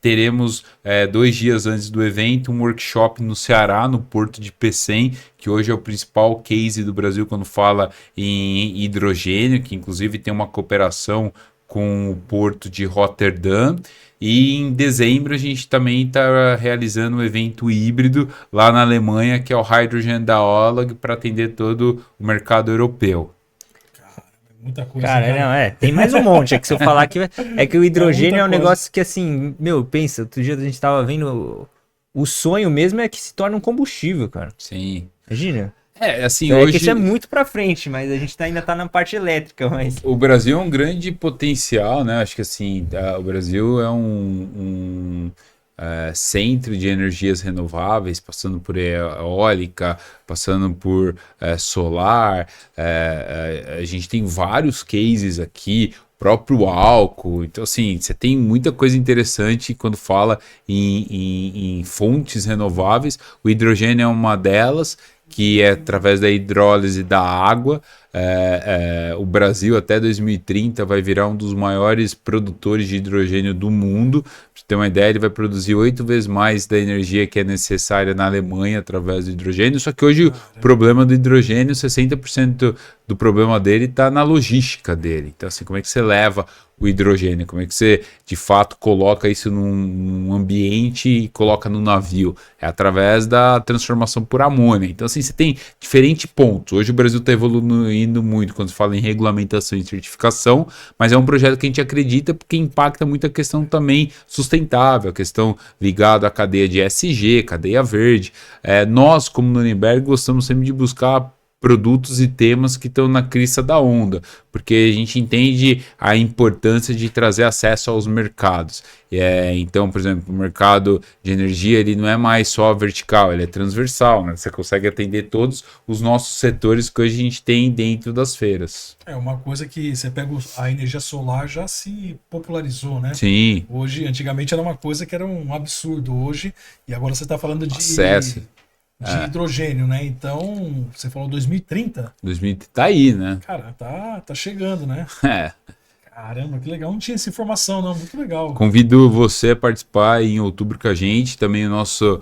teremos 2 dias antes do evento um workshop no Ceará, no Porto de Pecém, que hoje é o principal case do Brasil quando fala em hidrogênio, que inclusive tem uma cooperação com o Porto de Roterdã. E em dezembro a gente também está realizando um evento híbrido lá na Alemanha, que é o Hydrogen Dialogue, para atender todo o mercado europeu. Cara, muita coisa. Cara, não, tem mais um monte. É que se eu falar que é que o hidrogênio é um negócio que, assim, pensa, outro dia a gente tava vendo, o sonho mesmo é que se torne um combustível, cara. Sim. Imagina. Assim, hoje... que isso é muito pra frente, mas a gente ainda tá na parte elétrica, mas... O Brasil é um grande potencial, né? Acho que assim, o Brasil é um centro de energias renováveis, passando por eólica, passando por solar. A gente tem vários cases aqui, próprio álcool. Então, assim, você tem muita coisa interessante quando fala em fontes renováveis. O hidrogênio é uma delas, que é através da hidrólise da água. O Brasil até 2030 vai virar um dos maiores produtores de hidrogênio do mundo. Para você ter uma ideia, ele vai produzir 8 vezes mais da energia que é necessária na Alemanha através do hidrogênio. Só que hoje o problema do hidrogênio, 60% do problema dele está na logística dele. Então, assim, como é que você leva o hidrogênio? Como é que você, de fato, coloca isso num ambiente e coloca no navio? É através da transformação por amônia. Então, assim, você tem diferentes pontos. Hoje o Brasil está evoluindo muito quando se fala em regulamentação e certificação, mas é um projeto que a gente acredita porque impacta muito a questão também sustentável, a questão ligada à cadeia de ESG, cadeia verde. Nós, como Nuremberg, gostamos sempre de buscar produtos e temas que estão na crista da onda, porque a gente entende a importância de trazer acesso aos mercados. Então, por exemplo, o mercado de energia ele não é mais só vertical, ele é transversal, né? Você consegue atender todos os nossos setores que hoje a gente tem dentro das feiras. É uma coisa que você pega a energia solar já se popularizou, né? Sim. Hoje, antigamente era uma coisa que era um absurdo hoje, e agora você está falando de acesso. De hidrogênio, né? Então, você falou 2030? 2030 tá aí, né? Cara, tá chegando, né? Caramba, que legal. Não tinha essa informação, não. Muito legal. Convido você a participar em outubro com a gente. Também o nosso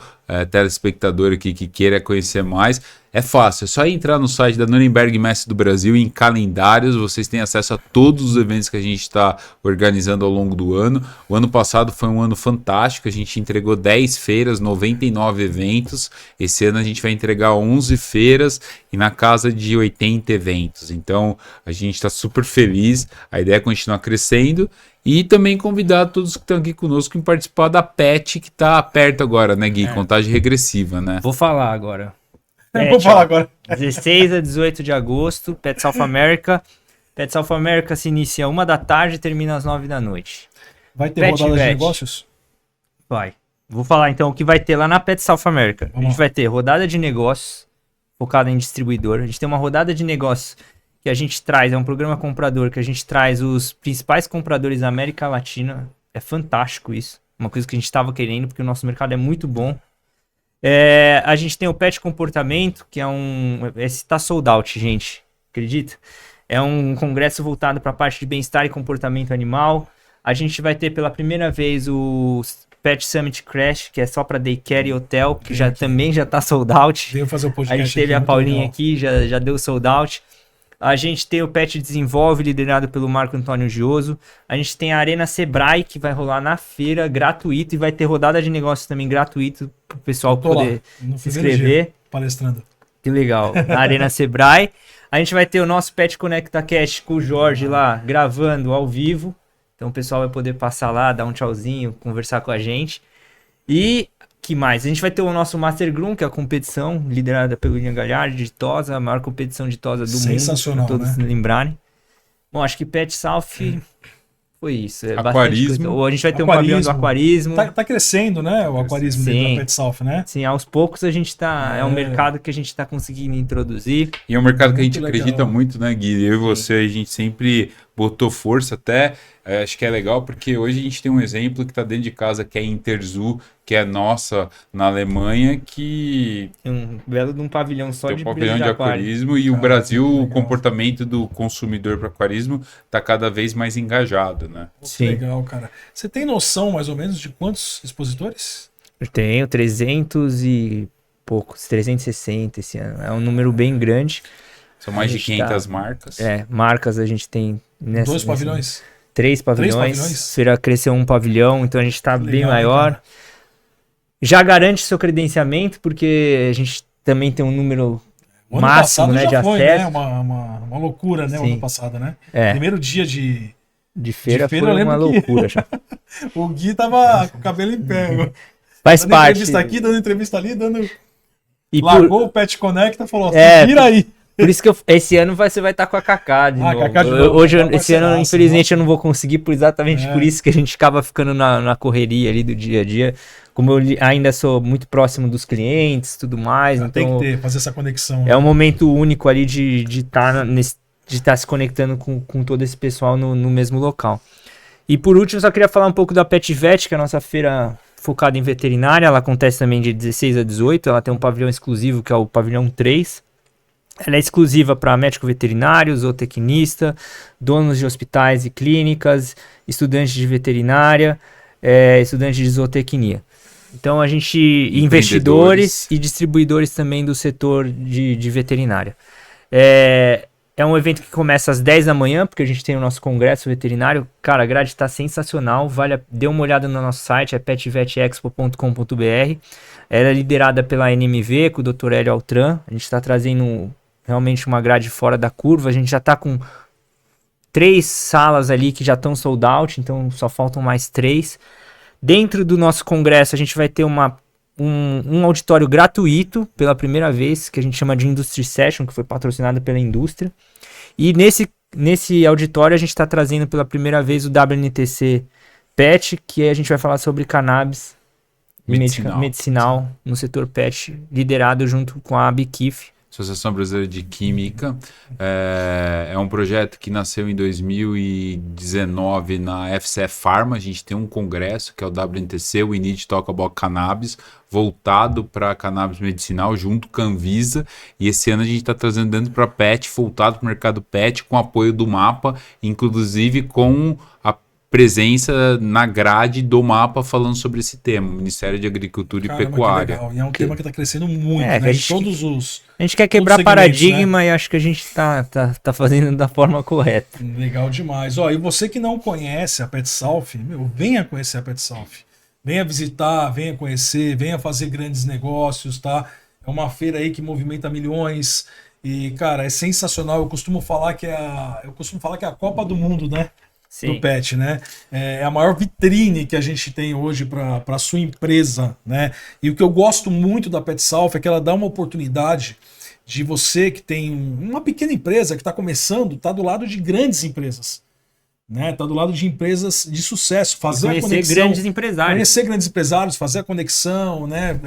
telespectador aqui que queira conhecer mais. É fácil, é só entrar no site da Nuremberg Mestre do Brasil em calendários. Vocês têm acesso a todos os eventos que a gente está organizando ao longo do ano. O ano passado foi um ano fantástico. A gente entregou 10 feiras, 99 eventos. Esse ano a gente vai entregar 11 feiras e na casa de 80 eventos. Então a gente está super feliz. A ideia é continuar crescendo. E também convidar todos que estão aqui conosco em participar da PET, que está perto agora, né, Gui? Contagem regressiva, né? Vou falar agora. Vou falar agora. 16 a 18 de agosto, Pet South America. Pet South America se inicia 1 da tarde e termina às 9 da noite. Vai ter rodada de negócios? Vai. Vou falar então o que vai ter lá na Pet South America. A gente vai ter rodada de negócios focada em distribuidor. A gente tem uma rodada de negócios que a gente traz, é um programa comprador que a gente traz os principais compradores da América Latina. É fantástico isso. Uma coisa que a gente estava querendo, porque o nosso mercado é muito bom. A gente tem o Pet Comportamento, que é esse tá sold out, gente. Acredita? É um congresso voltado para a parte de bem-estar e comportamento animal. A gente vai ter pela primeira vez o Pet Summit Crash, que é só para daycare e hotel, que também já tá sold out. Veio fazer o podcast. A gente teve a Paulinha aqui, já deu sold out. A gente tem o Pet Desenvolve, liderado pelo Marco Antônio Gioso. A gente tem a Arena Sebrae, que vai rolar na feira, gratuito. E vai ter rodada de negócios também gratuito, para o pessoal poder se inscrever. Palestrando. Que legal. Na Arena Sebrae. A gente vai ter o nosso Pet Conecta Cast com o Jorge lá, gravando ao vivo. Então o pessoal vai poder passar lá, dar um tchauzinho, conversar com a gente. E que mais? A gente vai ter o nosso Master Groom, que é a competição liderada pelo William Galhardi de Tosa, a maior competição de Tosa do mundo. Sensacional, pra todos né? lembrarem. Bom, acho que Pet South foi isso. Aquarismo. Ou a gente vai ter um pavilhão do aquarismo. Tá crescendo, né? O aquarismo dentro da Pet South, né? Sim, aos poucos a gente tá... É um mercado que a gente tá conseguindo introduzir. E é um mercado que a Muito gente legal. acredita muito, né, Gui? Eu e você, a gente sempre botou força até. Acho que é legal porque hoje a gente tem um exemplo que tá dentro de casa, que é a Interzoo, que é nossa na Alemanha, que Um belo de um pavilhão só tem de um pavilhão de aquário. aquarismo e o Cara, Brasil, muito o legal. comportamento do consumidor para aquarismo tá cada vez mais engajado, né? Sim. Legal, cara. Você tem noção, mais ou menos, de quantos expositores? Eu tenho 300 e poucos, 360 esse ano. É um número bem grande. São mais A de gente 500 marcas. Marcas a gente tem nessa... 2 pavilhões? 3 pavilhões. pavilhões? Feira cresceu um pavilhão, então a gente tá bem Legal, maior. cara. Já garante seu credenciamento, porque a gente também tem um número O ano máximo, passado né, já de foi, acesso. né? Uma loucura, né? O Sim. ano passado, né? É. Primeiro dia de... De feira, feira, eu foi lembro uma que- loucura já. O Gui tava com o cabelo em pé. Faz Dando parte. entrevista aqui, dando entrevista ali, dando... E Largou o Pet Connecta, falou, É, vira aí. por isso que esse ano você vai estar com a Kaká de Ah, novo. Kaká de novo, Hoje, Kaká esse ano, parceiraço, infelizmente, eu não vou conseguir, exatamente É. por isso que a gente acaba ficando na correria ali do dia a dia. Como eu ainda sou muito próximo dos clientes, tudo mais, Tem então que fazer essa conexão. é um momento único ali de estar se conectando com todo esse pessoal no mesmo local. E por último, eu só queria falar um pouco da Pet Vet, que é a nossa feira focada em veterinária. Ela acontece também de 16 a 18. Ela tem um pavilhão exclusivo, que é o pavilhão 3. Ela é exclusiva para médico veterinário, zootecnista, donos de hospitais e clínicas, estudantes de veterinária, estudantes de zootecnia. Então a gente... investidores e distribuidores também do setor de veterinária. É um evento que começa às 10 da manhã, porque a gente tem o nosso congresso veterinário. Cara, a grade tá sensacional. Dê uma olhada no nosso site, é petvetexpo.com.br. Ela é liderada pela NMV, com o Dr. Hélio Altran. A gente está trazendo realmente uma grade fora da curva. A gente já está com 3 salas ali que já estão sold out, então só faltam mais 3. Dentro do nosso congresso, a gente vai ter um auditório gratuito pela primeira vez, que a gente chama de Industry Session, que foi patrocinado pela indústria. E nesse auditório a gente está trazendo pela primeira vez o WNTC Pet, que a gente vai falar sobre cannabis medicinal no setor pet, liderado junto com a Abkif. Associação Brasileira de Química. É um projeto que nasceu em 2019 na FCF Pharma. A gente tem um congresso que é o WNTC, We Need to Talk About Cannabis, voltado para cannabis medicinal junto com a Anvisa. E esse ano a gente está trazendo dentro para pet, voltado para o mercado pet, com apoio do MAPA, inclusive com a presença na grade do MAPA falando sobre esse tema, Ministério de Agricultura Caramba, e Pecuária. que legal. E é um tema que está crescendo muito, É, que né? a Em gente- todos os... A gente quer quebrar segmentos, paradigma e acho que a gente tá fazendo da forma correta. Legal demais. Ó, e você que não conhece a Pet South, venha conhecer a Pet South. Venha visitar, venha conhecer, venha fazer grandes negócios, tá? É uma feira aí que movimenta milhões e, cara, é sensacional. Eu costumo falar que é a Copa do Mundo, né? Do pet, né? É a maior vitrine que a gente tem hoje para a sua empresa, né? E o que eu gosto muito da Pet South é que ela dá uma oportunidade de você que tem uma pequena empresa que está começando, tá do lado de grandes empresas, né? Tá do lado de empresas de sucesso, fazer a Conhecer conexão, grandes empresários. conhecer grandes empresários, fazer a conexão, né?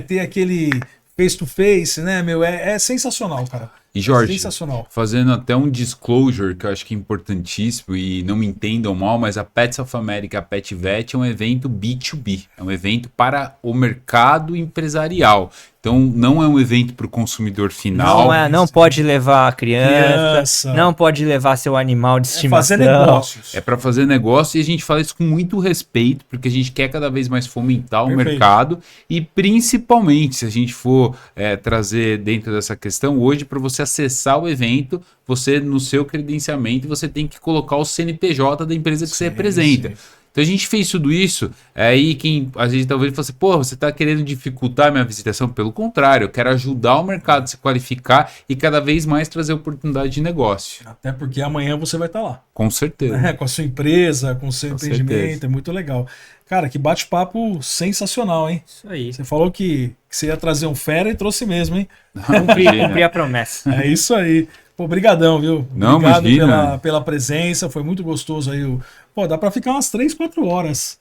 Ter aquele face to face, né, meu? É sensacional, cara. E Jorge, sensacional. fazendo até um disclosure que eu acho que é importantíssimo e não me entendam mal, mas a Pet South America, a Pet Vet é um evento B2B, é um evento para o mercado empresarial. Então não é um evento para o consumidor final. Não pode levar a criança, não pode levar seu animal de estimação. Fazer negócios. É para fazer negócio e a gente fala isso com muito respeito, porque a gente quer cada vez mais fomentar o Perfeito. mercado e principalmente, se a gente for trazer dentro dessa questão, hoje para você acessar o evento, você no seu credenciamento, você tem que colocar o CNPJ da empresa que você representa. Sim. Então a gente fez tudo isso, aí quem a gente talvez fale assim, pô, você está querendo dificultar a minha visitação? Pelo contrário, eu quero ajudar o mercado a se qualificar e cada vez mais trazer oportunidade de negócio. Até porque amanhã você vai estar lá. Com certeza. Com a sua empresa, com o seu empreendimento, certeza. é muito legal. Cara, que bate-papo sensacional, hein? Isso aí. Você falou que você ia trazer um fera e trouxe mesmo, hein? Cumprir a promessa. É isso aí. Pô, brigadão, viu? Não, Obrigado imagina. pela presença, foi muito gostoso aí. Pô, dá pra ficar umas 3, 4 horas.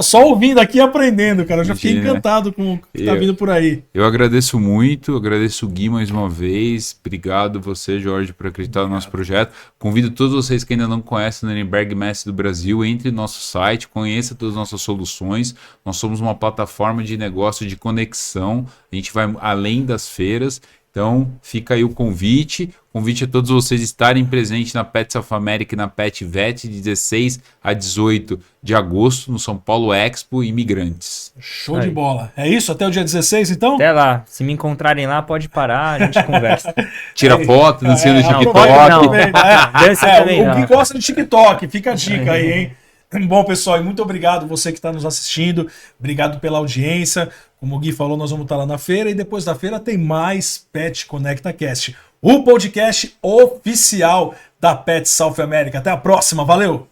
Só ouvindo aqui e aprendendo, cara. Eu já fiquei Imagina. encantado com o que tá vindo por aí. Eu agradeço muito, agradeço o Gui mais uma vez. Obrigado você, Jorge, por acreditar no nosso projeto. Convido todos vocês que ainda não conhecem o Nuremberg Messi do Brasil, entre no nosso site, conheça todas as nossas soluções. Nós somos uma plataforma de negócio de conexão. A gente vai além das feiras. Então, fica aí o convite. Convite a todos vocês estarem presentes na Pet South America e na Pet Vet de 16 a 18 de agosto no São Paulo Expo Imigrantes. Show de bola. É isso? Até o dia 16, então? Até lá. Se me encontrarem lá, pode parar, a gente conversa. Tira foto, dancinha no TikTok. não. Dança também o não. que gosta de TikTok, fica a dica aí, hein? Bom, pessoal, e muito obrigado você que está nos assistindo. Obrigado pela audiência. Como o Gui falou, nós vamos estar lá na feira e depois da feira tem mais Pet Conecta Cast, o podcast oficial da Pet South America. Até a próxima, valeu!